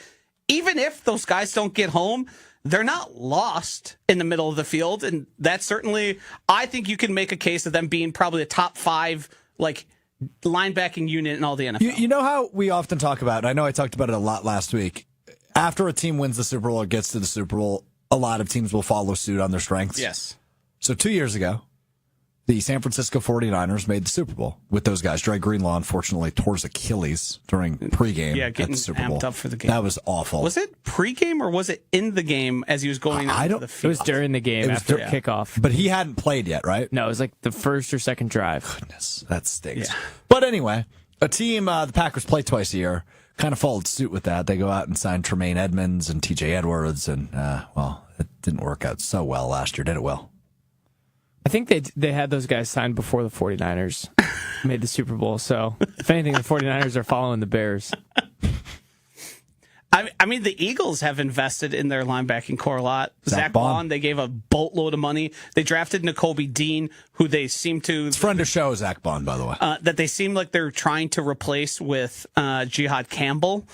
even if those guys don't get home, they're not lost in the middle of the field. And that's certainly, I think you can make a case of them being probably a top 5, like, linebacking unit in all the NFL. You know how we often talk about, and I know I talked about it a lot last week, after a team wins the Super Bowl or gets to the Super Bowl, a lot of teams will follow suit on their strengths. Yes. So 2 years ago, the San Francisco 49ers made the Super Bowl with those guys. Dre Greenlaw, unfortunately, tore his Achilles during pregame at getting the Super Bowl. amped up for the game. That was awful. Was it pregame or was it in the game as he was going out to the It field? was during the game after kickoff. But he hadn't played yet, right? No, it was like the first or second drive. Goodness, that stinks. Yeah. But anyway, a team, the Packers play twice a year, kind of followed suit with that. They go out and sign Tremaine Edmonds and TJ Edwards, and, well, it didn't work out so well last year, did it, Will? I think they had those guys signed before the 49ers made the Super Bowl. So, if anything, the 49ers are following the Bears. I mean, the Eagles have invested in their linebacking core a lot. Zach Bond, they gave a boatload of money. They drafted Nakobe Dean, who they seem to... It's friend of show, Zach Bond, by the way. That they seem like they're trying to replace with Jihad Campbell,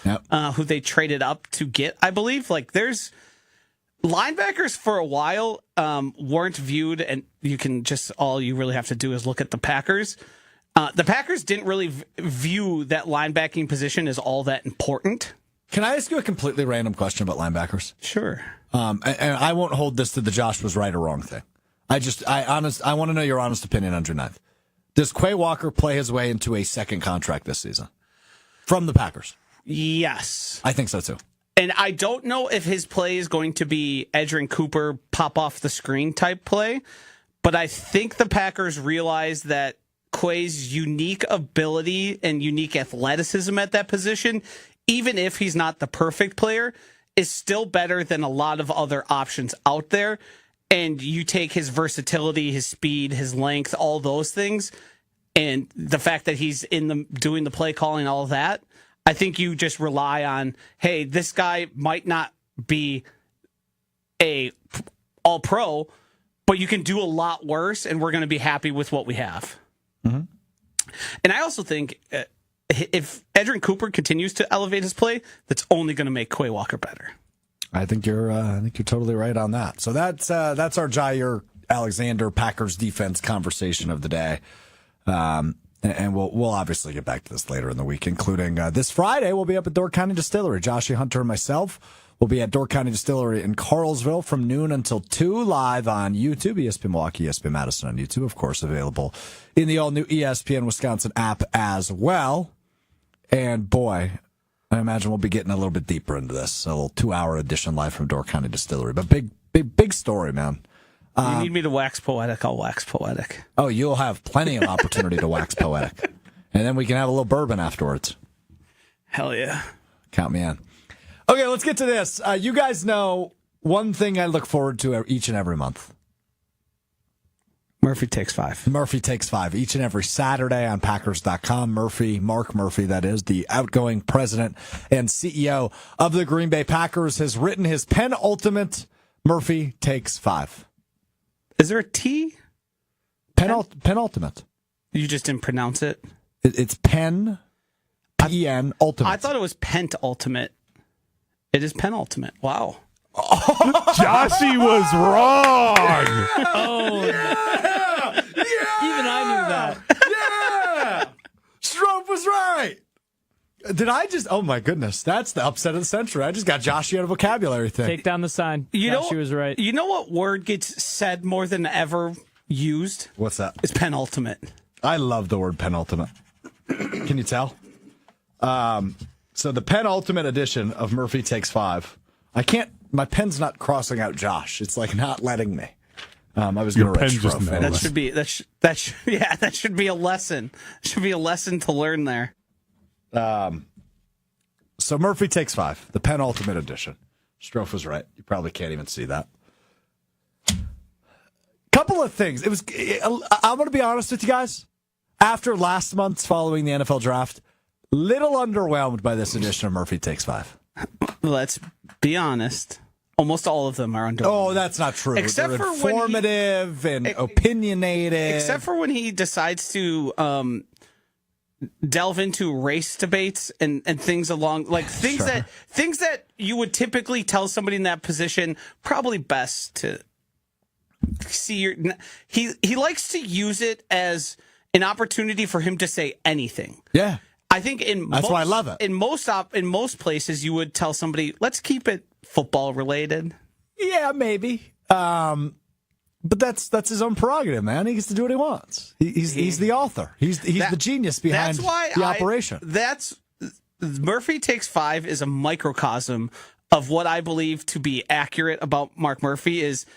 who they traded up to get, I believe. Like, there's... Linebackers for a while weren't viewed, and you can just, all you really have to do is look at the Packers. The Packers didn't really view that linebacking position as all that important. Can I ask you a completely random question about linebackers? Sure. And I won't hold this to the Josh was right or wrong thing. I want to know your honest opinion on June 9th. Does Quay Walker play his way into a second contract this season from the Packers? Yes. I think so, too. And I don't know if his play is going to be Edgerrin Cooper pop off the screen type play, but I think the Packers realize that Quay's unique ability and unique athleticism at that position, even if he's not the perfect player, is still better than a lot of other options out there. And you take his versatility, his speed, his length, all those things, and the fact that he's doing the play calling, all of that, I think you just rely on, hey, this guy might not be a all pro, but you can do a lot worse, and we're going to be happy with what we have. Mm-hmm. And I also think if Edgerrin Cooper continues to elevate his play, that's only going to make Quay Walker better. I think you're totally right on that. So that's our Jaire Alexander Packers defense conversation of the day. And we'll obviously get back to this later in the week, including this Friday. We'll be up at Door County Distillery. Joshy, Hunter, and myself will be at Door County Distillery in Carlsville from noon until 2, live on YouTube, ESPN Milwaukee, ESPN Madison on YouTube, of course, available in the all-new ESPN Wisconsin app as well. And boy, I imagine we'll be getting a little bit deeper into this. A little 2-hour edition live from Door County Distillery. But big story, man. You need me to wax poetic, I'll wax poetic. Oh, you'll have plenty of opportunity to wax poetic. And then we can have a little bourbon afterwards. Hell yeah. Count me in. Okay, let's get to this. You guys know one thing I look forward to each and every month. Murphy Takes 5. Murphy Takes 5 each and every Saturday on Packers.com. Mark Murphy, that is, the outgoing president and CEO of the Green Bay Packers, has written his penultimate Murphy Takes 5. Is there a T? Penultimate. You just didn't pronounce it? It's pen, P-N, ultimate. I thought it was penultimate. It is penultimate. Wow. Joshy was wrong. Oh, yeah! Even I knew that. Yeah! Strouf was right. Did I just? Oh my goodness, that's the upset of the century. I just got Joshy on a vocabulary thing. Take down the sign. Joshy was right. You know what word gets said more than ever used? What's that? It's penultimate. I love the word penultimate. Can you tell? So the penultimate edition of Murphy Takes 5. I can't. My pen's not crossing out Josh. It's like not letting me. I was going to write Strouf. That should be a lesson. Should be a lesson to learn there. So Murphy Takes 5, the penultimate edition. Strouf was right. You probably can't even see that. Couple of things. I'm going to be honest with you guys. After last month's following the NFL draft, little underwhelmed by this edition of Murphy Takes 5. Let's be honest. Almost all of them are underwhelming. Oh, that's not true. Except They're for informative and opinionated. Except for when he decides to delve into race debates and things along like things that you would typically tell somebody in that position probably best to see he likes to use it as an opportunity for him to say anything. Yeah. I think that's why I love it. In most places you would tell somebody, let's keep it football related. Yeah, maybe. But that's his own prerogative, man. He gets to do what he wants. He's the author. He's the genius behind the operation. Murphy Takes 5 is a microcosm of what I believe to be accurate about Mark Murphy. Is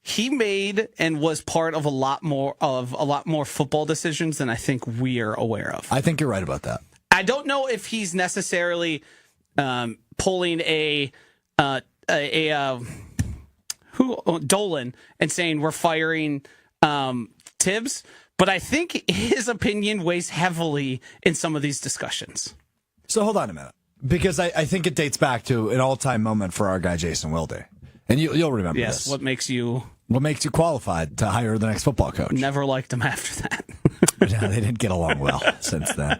he made and was part of a lot more football decisions than I think we are aware of. I think you're right about that. I don't know if he's necessarily pulling Dolan and saying we're firing Tibbs, but I think his opinion weighs heavily in some of these discussions. So hold on a minute, because I think it dates back to an all-time moment for our guy Jason Wilde, and you'll remember this. Yes, what makes you qualified to hire the next football coach? Never liked him after that. Yeah, they didn't get along well since then.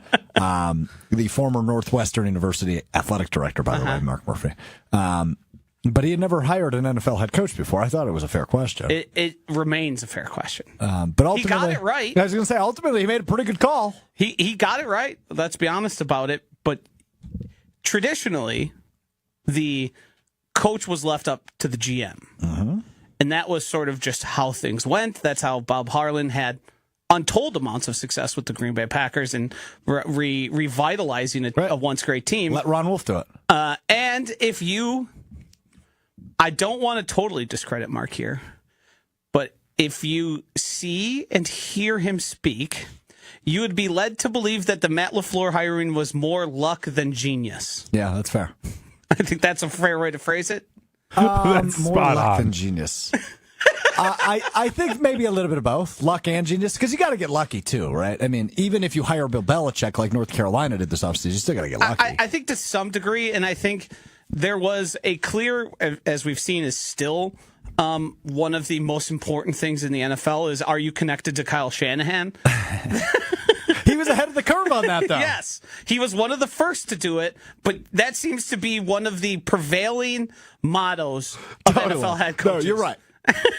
The former Northwestern University athletic director, by the way, Mark Murphy. But he had never hired an NFL head coach before. I thought it was a fair question. It remains a fair question. But ultimately, he got it right. I was going to say, ultimately, he made a pretty good call. He got it right. Let's be honest about it. But traditionally, the coach was left up to the GM. Mm-hmm. And that was sort of just how things went. That's how Bob Harlan had untold amounts of success with the Green Bay Packers and revitalizing a once great team. Let Ron Wolf do it. And I don't want to totally discredit Mark here, but if you see and hear him speak, you would be led to believe that the Matt LaFleur hiring was more luck than genius. Yeah, that's fair. I think that's a fair way to phrase it. That's more spot luck on. than genius. I think maybe a little bit of both, luck and genius, because you got to get lucky too, right? I mean, even if you hire Bill Belichick like North Carolina did this offseason, you still got to get lucky. I think to some degree, and I think there was a clear, as we've seen, is still one of the most important things in the NFL is, are you connected to Kyle Shanahan? He was ahead of the curve on that, though. Yes, he was one of the first to do it, but that seems to be one of the prevailing mottos of NFL head coaches. No, you're right.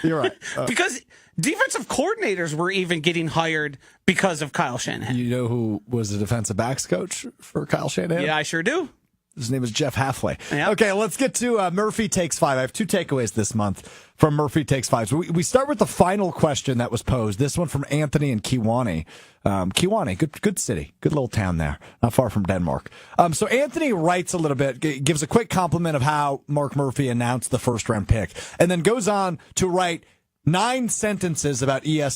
You're right. Because defensive coordinators were even getting hired because of Kyle Shanahan. You know who was the defensive backs coach for Kyle Shanahan? Yeah, I sure do. His name is Jeff Halfway. Yep. Okay, let's get to Murphy Takes 5. I have 2 takeaways this month from Murphy Takes 5. So we start with the final question that was posed. This one from Anthony in Kewanee. Kewanee, good city, good little town there, not far from Denmark. So Anthony writes a little bit, gives a quick compliment of how Mark Murphy announced the first-round pick, and then goes on to write 9 sentences about EA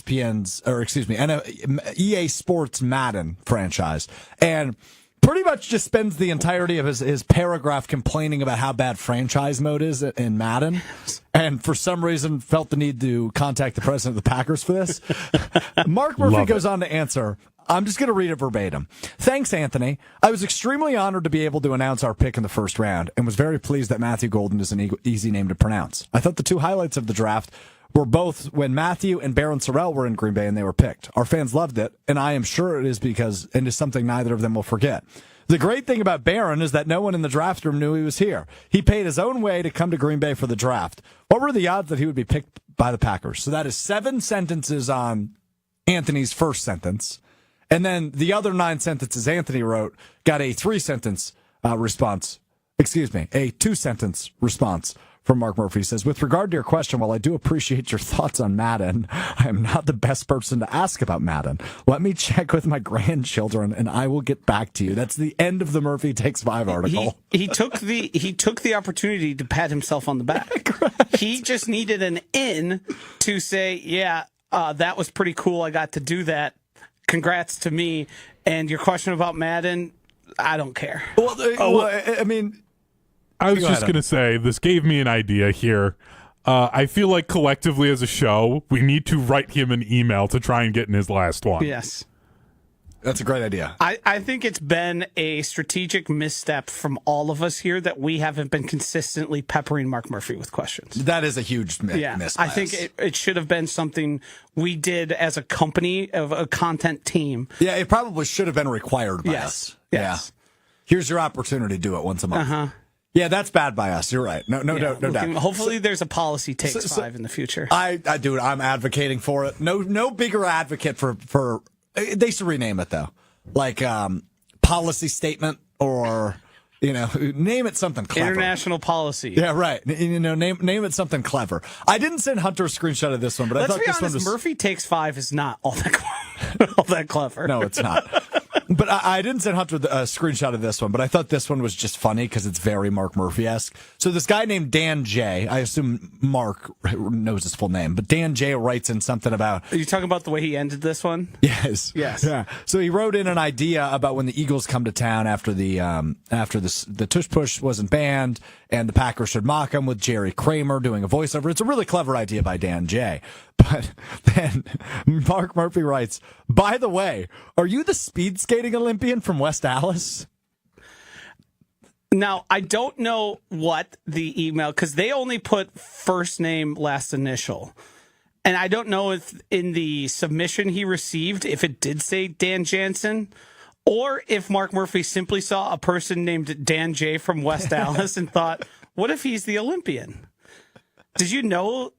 Sports Madden franchise. And pretty much just spends the entirety of his paragraph complaining about how bad franchise mode is in Madden, and for some reason felt the need to contact the president of the Packers for this. Mark Murphy goes on to answer. I'm just going to read it verbatim. Thanks, Anthony. I was extremely honored to be able to announce our pick in the first round and was very pleased that Matthew Golden is an easy name to pronounce. I thought the 2 highlights of the draft were both when Matthew and Baron Sorrell were in Green Bay and they were picked. Our fans loved it, and I am sure it is something neither of them will forget. The great thing about Baron is that no one in the draft room knew he was here. He paid his own way to come to Green Bay for the draft. What were the odds that he would be picked by the Packers? So that is 7 sentences on Anthony's first sentence. And then the other 9 sentences Anthony wrote got a 3-sentence response. A 2-sentence response from Mark Murphy. He says, with regard to your question, while I do appreciate your thoughts on Madden, I am not the best person to ask about Madden. Let me check with my grandchildren and I will get back to you. That's the end of the Murphy Takes 5 article. He took the opportunity to pat himself on the back. He just needed an in to say, yeah, that was pretty cool. I got to do that. Congrats to me. And your question about Madden, I don't care. I was just going to say, this gave me an idea here. I feel like collectively as a show, we need to write him an email to try and get in his last one. Yes. That's a great idea. I think it's been a strategic misstep from all of us here that we haven't been consistently peppering Mark Murphy with questions. That is a huge miss. I think it should have been something we did as a company, of a content team. Yeah, it probably should have been required by us. Yes. Yeah. Here's your opportunity to do it once a month. Uh-huh. Yeah, that's bad by us. You're right. No doubt. Hopefully, there's a policy takes 5 in the future. I'm advocating for it. No bigger advocate for. They should rename it though, like policy statement, or name it something clever. International policy. Yeah, right. Name it something clever. I didn't send Hunter a screenshot of this one, but I thought this one was. Murphy Takes 5 is not all that clever. No, it's not. But I didn't send Hunter a screenshot of this one, but I thought this one was just funny because it's very Mark Murphy-esque. So this guy named Dan J., I assume Mark knows his full name, but Dan J. writes in something about... Are you talking about the way he ended this one? Yes. Yeah. So he wrote in an idea about when the Eagles come to town after the tush push wasn't banned, and the Packers should mock him with Jerry Kramer doing a voiceover. It's a really clever idea by Dan J. But then Mark Murphy writes, by the way, are you the speed skating Olympian from West Allis? Now, I don't know what the email, because they only put first name, last initial. And I don't know if in the submission he received, if it did say Dan Jansen, or if Mark Murphy simply saw a person named Dan J. from West Allis and thought, what if he's the Olympian? Did you know?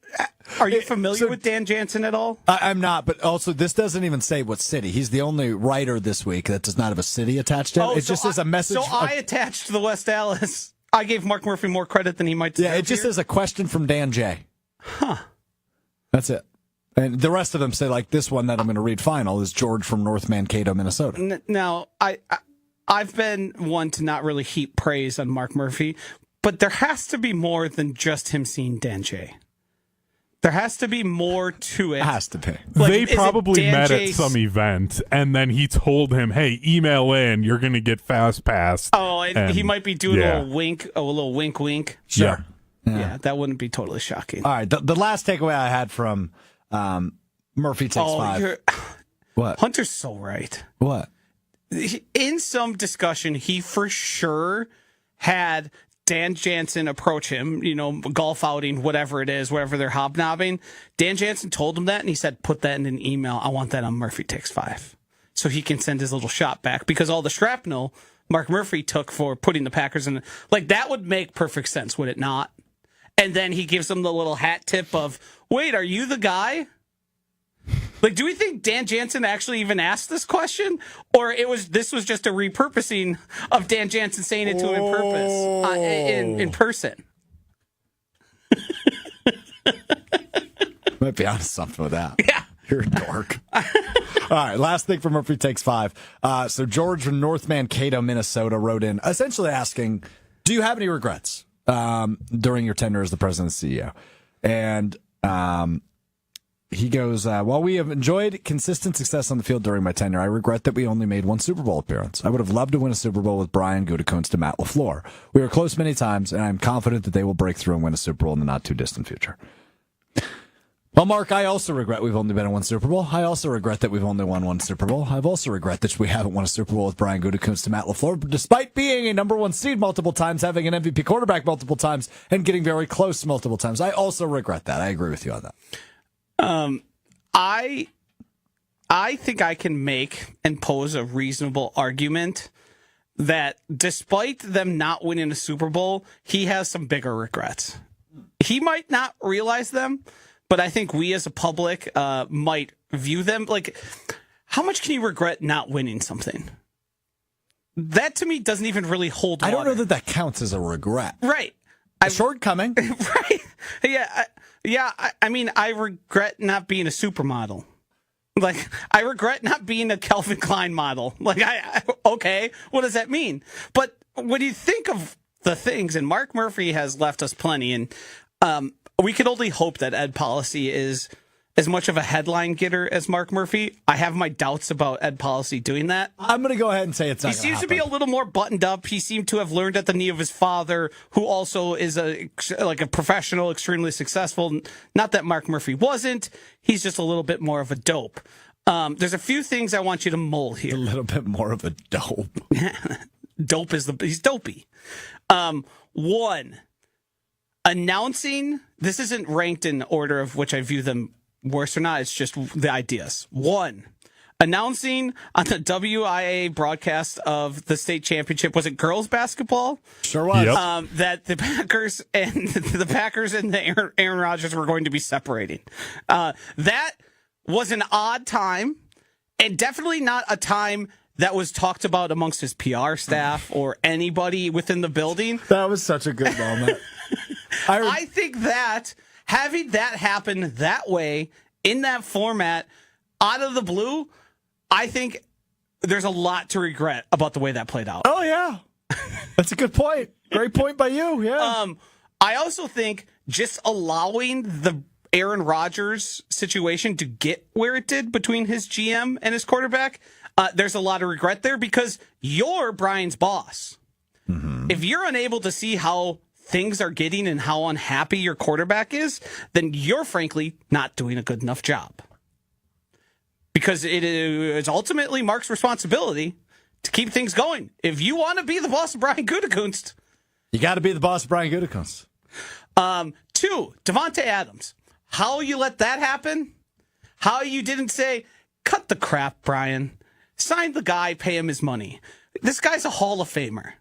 Are you familiar with Dan Jansen at all? I'm not, but also this doesn't even say what city. He's the only writer this week that does not have a city attached to it. It just says a message. So I attached to the West Allis. I gave Mark Murphy more credit than he might deserve. Yeah, it just says a question from Dan J. Huh. That's it. And the rest of them say, like, this one that I'm going to read final is George from North Mankato, Minnesota. Now, I've been one to not really heap praise on Mark Murphy, but there has to be more than just him seeing Dan J. There has to be more to it. It has to be. Like, they probably met at some event, and then he told him, hey, email in, you're going to get fast passed. Oh, and he might be doing a little wink, wink. Sure. Yeah, that wouldn't be totally shocking. All right. The last takeaway I had from Murphy Takes Five. What? Hunter's so right. What? In some discussion, he for sure had Dan Jansen approach him, golf outing, whatever it is, wherever they're hobnobbing. Dan Jansen told him that, and he said, put that in an email. I want that on Murphy Takes Five. So he can send his little shot back, because all the shrapnel Mark Murphy took for putting the Packers in, that would make perfect sense, would it not? And then he gives him the little hat tip of, wait, are you the guy? Do we think Dan Jansen actually even asked this question? Or this was just a repurposing of Dan Jansen saying it to him in person? Might be onto something with that. Yeah. You're a dork. All right, last thing from Murphy Takes Five. So George from North Mankato, Minnesota wrote in essentially asking, do you have any regrets during your tenure as the president and CEO? And he goes, while we have enjoyed consistent success on the field during my tenure, I regret that we only made one Super Bowl appearance. I would have loved to win a Super Bowl with Brian Gutekunst to Matt LaFleur. We were close many times, and I'm confident that they will break through and win a Super Bowl in the not-too-distant future. Well, Mark, I also regret we've only been in one Super Bowl. I also regret that we've only won one Super Bowl. I've also regret that we haven't won a Super Bowl with Brian Gutekunst to Matt LaFleur, despite being a number one seed multiple times, having an MVP quarterback multiple times, and getting very close multiple times. I also regret that. I agree with you on that. I think I can make and pose a reasonable argument that despite them not winning a Super Bowl, he has some bigger regrets. He might not realize them, but I think we as a public might view them. How much can you regret not winning something? That to me doesn't even really hold water. I don't know that counts as a regret. Right. A shortcoming. Right. Yeah. I mean, I regret not being a supermodel. I regret not being a Calvin Klein model. Okay, what does that mean? But when you think of the things, and Mark Murphy has left us plenty, and we can only hope that Ed Policy is as much of a headline getter as Mark Murphy. I have my doubts about Ed Policy doing that. I'm going to go ahead and say it's not. He seems to be a little more buttoned up. He seemed to have learned at the knee of his father, who also is a professional, extremely successful. Not that Mark Murphy wasn't. He's just a little bit more of a dope. There's a few things I want you to mull here. A little bit more of a dope. Dope he's dopey. One, announcing, this isn't ranked in order of which I view them worse or not, it's just the ideas. One, announcing on the WIA broadcast of the state championship, was it girls basketball? Sure was. Yep. That the Packers and the Aaron Rodgers were going to be separating. That was an odd time, and definitely not a time that was talked about amongst his PR staff or anybody within the building. That was such a good moment. I think that having that happen that way, in that format, out of the blue, I think there's a lot to regret about the way that played out. Oh, yeah. That's a good point. Great point by you, yeah. I also think just allowing the Aaron Rodgers situation to get where it did between his GM and his quarterback, there's a lot of regret there, because you're Brian's boss. Mm-hmm. If you're unable to see how things are getting and how unhappy your quarterback is, then you're frankly not doing a good enough job. Because it is ultimately Mark's responsibility to keep things going. If you want to be the boss of Brian Gutekunst, you got to be the boss of Brian Gutekunst. Two, Devontae Adams. How you let that happen? How you didn't say, cut the crap, Brian. Sign the guy, pay him his money. This guy's a Hall of Famer.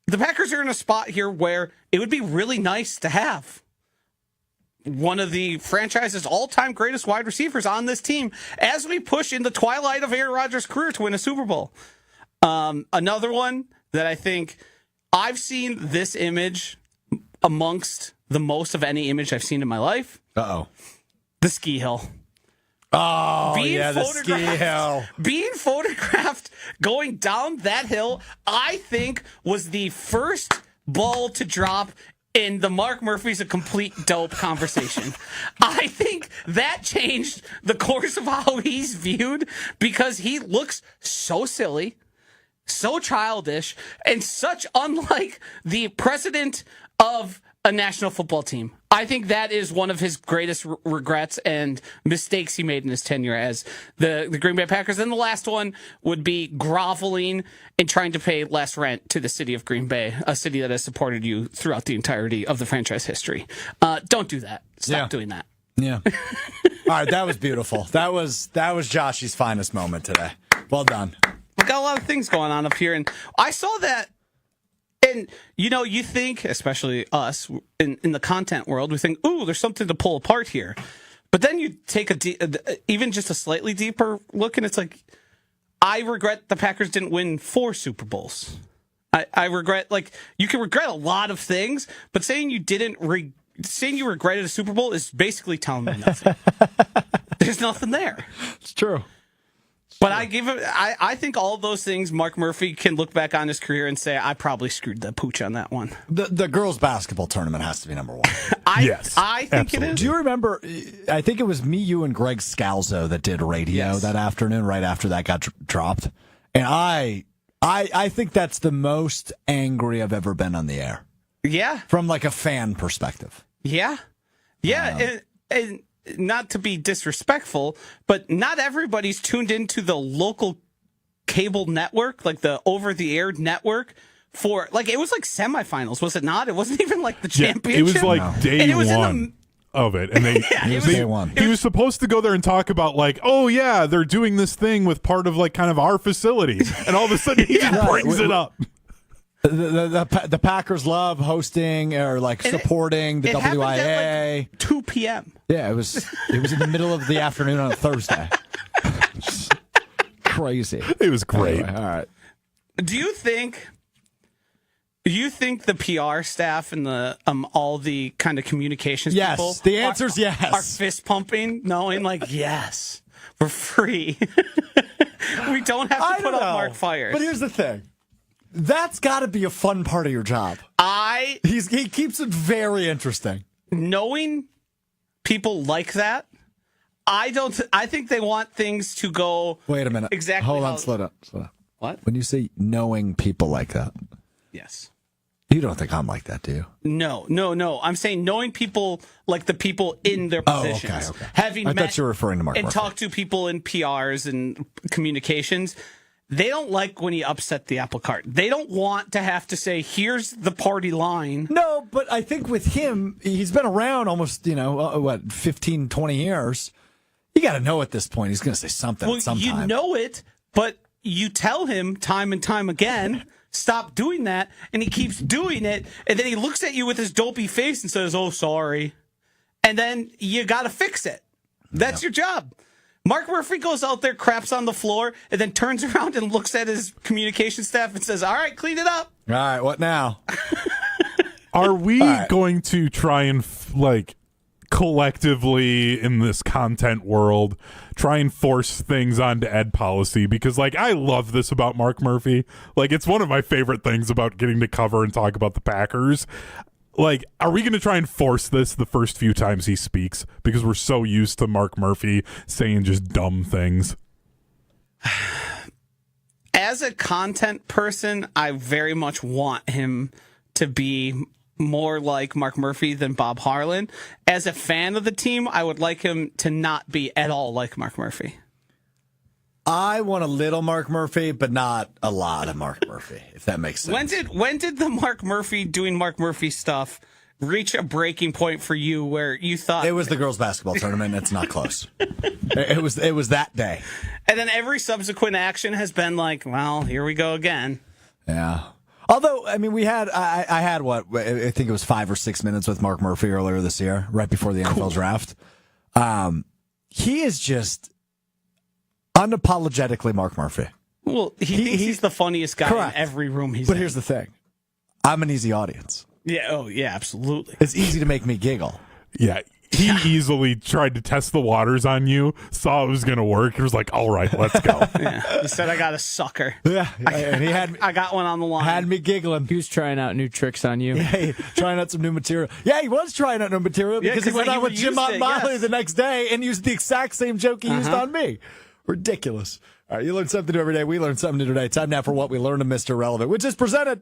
The Packers are in a spot here where it would be really nice to have one of the franchise's all-time greatest wide receivers on this team as we push in the twilight of Aaron Rodgers' career to win a Super Bowl. Another one that I think I've seen this image amongst the most of any image I've seen in my life. Uh-oh. The ski hill. Oh, the ski hill. Being photographed going down that hill, I think, was the first ball to drop in the Mark Murphy's a complete dope conversation. I think that changed the course of how he's viewed, because he looks so silly. so childish, and such unlike the president of a national football team. I think that is one of his greatest regrets and mistakes he made in his tenure as the Green Bay Packers. And the last one would be groveling and trying to pay less rent to the city of Green Bay, a city that has supported you throughout the entirety of the franchise history. Don't do that. Stop doing that. Yeah. All right, that was beautiful. That was Joshy's finest moment today. Well done. We've got a lot of things going on up here, and I saw that. And, you think, especially us in the content world, we think, ooh, there's something to pull apart here. But then you take even just a slightly deeper look, and it's like, I regret the Packers didn't win 4 Super Bowls. I regret, you can regret a lot of things, but saying you regretted a Super Bowl is basically telling me nothing. There's nothing there. It's true. But I think all of those things, Mark Murphy can look back on his career and say, I probably screwed the pooch on that one. The girls' basketball tournament has to be number one. Yes, I think absolutely. it is. Do you remember, I think it was me, you, and Greg Scalzo that did radio that afternoon, right after that got dropped. And I think that's the most angry I've ever been on the air. Yeah. From a fan perspective. Yeah. Yeah. And not to be disrespectful, but not everybody's tuned into the local cable network, like the over-the-air network for, it was semifinals, was it not? It wasn't even the championship. It was day one of it. And day one. He was supposed to go there and talk about oh yeah, they're doing this thing with part of kind of our facility. And all of a sudden he just brings it up. The Packers love hosting or supporting the WIA. At 2 p.m. Yeah, it was in the middle of the afternoon on a Thursday. Crazy. It was great. Anyway, all right. Do you think the PR staff and the all the kind of communications people? Yes, the answer is yes. Are fist pumping, knowing yes, we're free. We don't have to put up Mark fires. But here's the thing. That's got to be a fun part of your job. He keeps it very interesting. Knowing people like that, I think they want things to go. Wait a minute. Exactly. Hold on. Slow down. What? When you say knowing people like that, yes. You don't think I'm like that, do you? No. I'm saying knowing people like the people in their positions. Okay. Having I thought you were referring to Mark Murphy. talked to people in PRs and communications. They don't like when you upset the apple cart. They don't want to have to say, here's the party line. No, but I think with him, he's been around almost, 15, 20 years. You got to know at this point he's going to say something at some time. You know it, but you tell him time and time again, stop doing that, and he keeps doing it, and then he looks at you with his dopey face and says, oh, sorry. And then you got to fix it. That's your job. Mark Murphy goes out there, craps on the floor, and then turns around and looks at his communication staff and says, all right, clean it up. All right, what now? Are we going to try and, collectively in this content world, try and force things onto Ed Policy? Because, I love this about Mark Murphy. It's one of my favorite things about getting to cover and talk about the Packers. Are we going to try and force this the first few times he speaks? Because we're so used to Mark Murphy saying just dumb things. As a content person, I very much want him to be more like Mark Murphy than Bob Harlan. As a fan of the team, I would like him to not be at all like Mark Murphy. I want a little Mark Murphy, but not a lot of Mark Murphy, if that makes sense. When did the Mark Murphy doing Mark Murphy stuff reach a breaking point for you where you thought it was the girls' basketball tournament? It's not close. It was that day. And then every subsequent action has been well, here we go again. Yeah. Although, I mean, I had I think it was 5 or 6 minutes with Mark Murphy earlier this year, right before the NFL draft. He is just unapologetically Mark Murphy. Well, he thinks he's the funniest guy correct. in every room he's in. But here's the thing. I'm an easy audience. Yeah, oh, yeah, absolutely. It's easy to make me giggle. Yeah, he easily tried to test the waters on you, saw it was going to work, and was like, all right, let's go. Yeah. He said, I got a sucker. Yeah, and I got one on the line. Had me giggling. He was trying out new tricks on you. Yeah, trying out some new material. Yeah, he was trying out new material because he went on with Jim Montmiley the next day and used the exact same joke he used on me. Ridiculous. All right, you learn something new every day. We learn something new today. Time now for What We Learned in Mr. Relevant, which is presented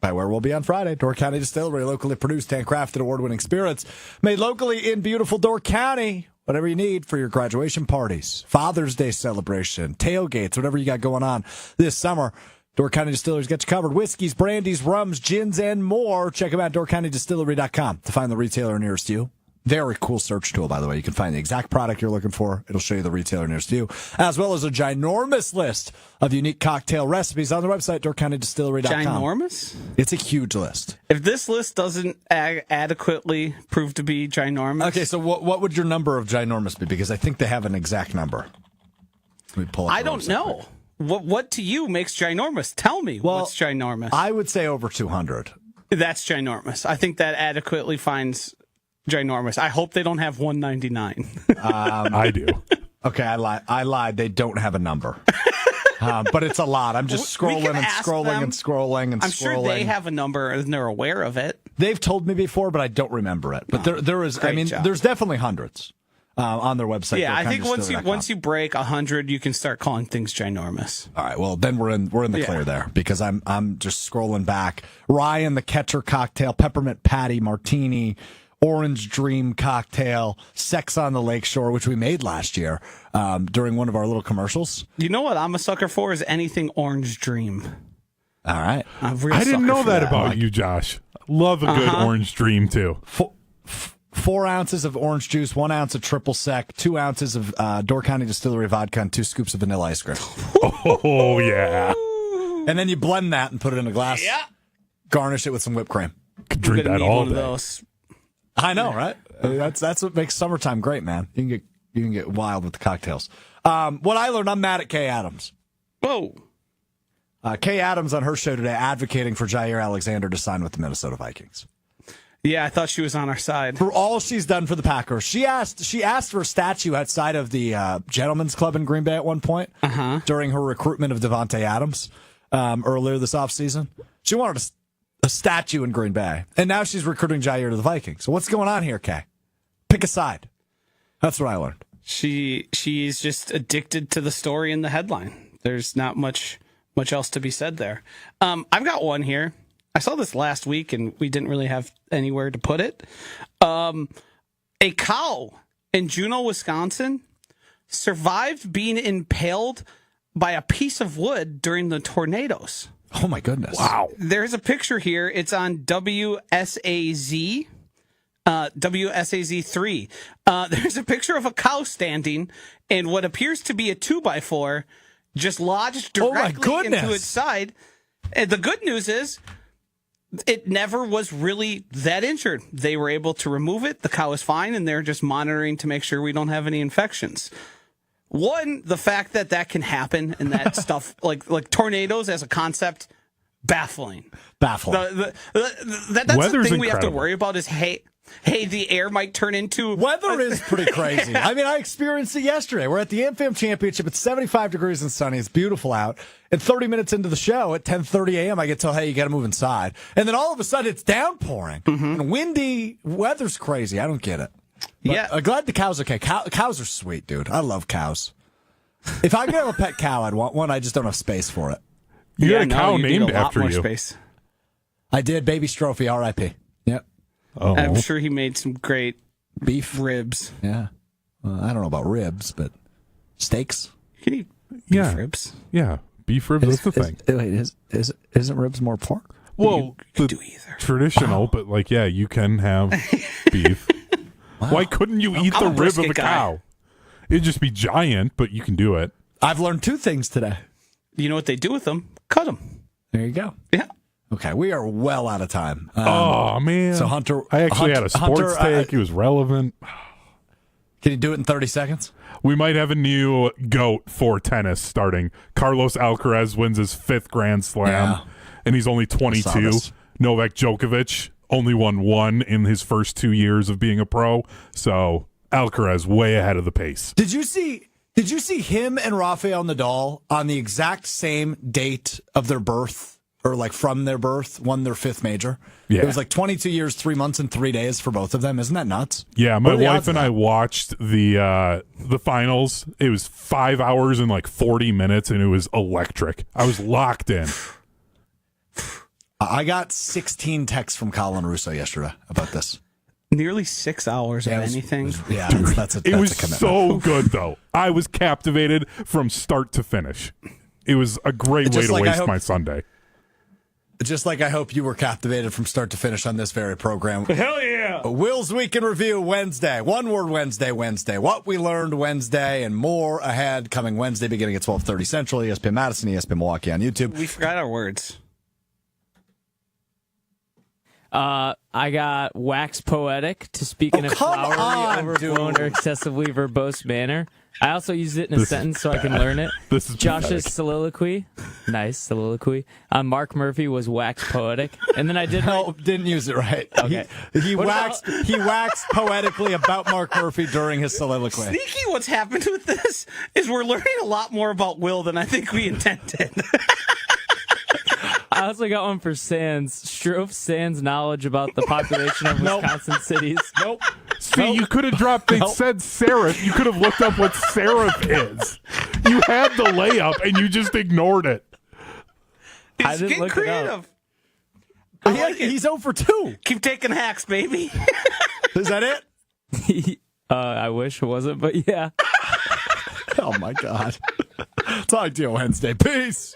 by where we'll be on Friday. Door County Distillery, locally produced, handcrafted, award-winning spirits made locally in beautiful Door County. Whatever you need for your graduation parties, Father's Day celebration, tailgates, whatever you got going on this summer, Door County Distillery's got you covered. Whiskeys, brandies, rums, gins, and more. Check them out at doorcountydistillery.com to find the retailer nearest you. Very cool search tool, by the way. You can find the exact product you're looking for. It'll show you the retailer nearest you, as well as a ginormous list of unique cocktail recipes on their website, doorcountydistillery.com. Ginormous? It's a huge list. If this list doesn't adequately prove to be ginormous. Okay, so what would your number of ginormous be? Because I think they have an exact number. Let me pull up I don't know. What to you makes ginormous? Tell me what's ginormous. I would say over 200. That's ginormous. I think that adequately finds ginormous. I hope they don't have 199. I do. Okay, I lied. They don't have a number. But it's a lot. I'm just scrolling and scrolling and scrolling and scrolling. I'm sure they have a number and they're aware of it. They've told me before, but I don't remember it. But there is, I mean, there's definitely hundreds on their website. Yeah, I think once you break 100, you can start calling things ginormous. All right, well then we're in the clear there, because I'm just scrolling back. Ryan the Catcher cocktail, peppermint patty martini, Orange Dream cocktail, Sex on the Lakeshore, which we made last year during one of our little commercials. You know what I'm a sucker for is anything Orange Dream. All right. I didn't know that about you, Josh. Love a good Orange Dream, too. 4 ounces of orange juice, 1 ounce of triple sec, 2 ounces of Door County Distillery vodka, and 2 scoops of vanilla ice cream. Oh, yeah. And then you blend that and put it in a glass. Yeah. Garnish it with some whipped cream. Could drink that all day. Those. I know, right? That's what makes summertime great, man. You can get wild with the cocktails. What I learned, I'm mad at Kay Adams. Whoa. Kay Adams on her show today advocating for Jaire Alexander to sign with the Minnesota Vikings. Yeah, I thought she was on our side. For all she's done for the Packers. She asked for a statue outside of the Gentlemen's Club in Green Bay at one point during her recruitment of Devontae Adams earlier this offseason. She wanted a statue in Green Bay. And now she's recruiting Jaire to the Vikings. So what's going on here, Kay? Pick a side. That's what I learned. She's just addicted to the story in the headline. There's not much else to be said there. I've got one here. I saw this last week, and we didn't really have anywhere to put it. A cow in Juneau, Wisconsin, survived being impaled by a piece of wood during the tornadoes. Oh, my goodness. Wow. There's a picture here. It's on WSAZ. WSAZ3. There's a picture of a cow standing in what appears to be a 2x4, just lodged directly into its side. And the good news is, it never was really that injured. They were able to remove it. The cow is fine, and they're just monitoring to make sure we don't have any infections. One, the fact that can happen and that stuff, like tornadoes as a concept, baffling. That's Weather's the thing we have to incredible. worry about is, hey, the air might turn into... Weather is pretty crazy. I mean, I experienced it yesterday. We're at the AmFam Championship. It's 75 degrees and sunny. It's beautiful out. And 30 minutes into the show, at 10:30 a.m., I get told, hey, you got to move inside. And then all of a sudden, it's downpouring. And windy. Weather's crazy. I don't get it. But Yeah. I'm glad the cows are okay. Cows are sweet, dude. I love cows. If I could have a pet cow, I'd want one. I just don't have space for it. You got a cow you need named a lot after more you. Space. I did. Baby Strouf, R.I.P. Yep. Oh. I'm sure he made some great Beef. ribs. Yeah. Well, I don't know about ribs, but steaks. You can eat Yeah. beef ribs. Yeah. Beef ribs, that's the thing. Isn't ribs more pork? Well, You the do either. traditional, but you can have beef. Why couldn't you eat I'm the a rib of brisket a guy. cow? It'd just be giant, but you can do it. I've learned 2 things today. You know what they do with them? Cut them. There you go. Yeah. Okay, we are well out of time. Oh, man. So Hunter, I actually had a sports take. It was relevant. Can you do it in 30 seconds? We might have a new GOAT for tennis starting. Carlos Alcaraz wins his 5th Grand Slam, Yeah. and he's only 22. I saw this. Novak Djokovic only won 1 in his first 2 years of being a pro. So Alcaraz way ahead of the pace. Did you see him and Rafael Nadal on the exact same date of their birth or like from their birth, won their 5th major. Yeah. It was like 22 years, 3 months, and 3 days for both of them. Isn't that nuts? Yeah, my What are the wife odds and of I that? watched the finals. It was 5 hours and like 40 minutes, and it was electric. I was locked in. I got 16 texts from Colin Russo yesterday about this. Nearly 6 hours of it was- anything. Yeah, that's a It was commitment. so good, though. I was captivated from start to finish. It was a great way Just to like I waste hope- my Sunday. Just like I hope you were captivated from start to finish on this very program. Hell yeah! Will's Week in Review Wednesday. One Word Wednesday. What we learned Wednesday and more ahead coming Wednesday beginning at 12:30 Central, ESPN Madison, ESPN Milwaukee on YouTube. We forgot our words. I got wax poetic to speak in a come flowery, on, overblown, dude. or excessively verbose manner. I also used it in a This sentence is so I can bad. learn it. This is Josh's pathetic. soliloquy. Nice soliloquy. Mark Murphy was wax poetic. And then I did No, didn't use it right. Okay. He What waxed poetically about Mark Murphy during his soliloquy. Sneaky, what's happened with this is we're learning a lot more about Will than I think we intended. I also got one for Sands. Strouf Sands knowledge about the population of Wisconsin cities. Nope. See, you could have dropped. They said serif. You could have looked up what serif is. You had the layup, and you just ignored it. I It's didn't getting look it up. creative. I like it. He's 0 for 2. Keep taking hacks, baby. Is that it? I wish it wasn't, but yeah. Oh, my God. Talk to you Wednesday. Peace.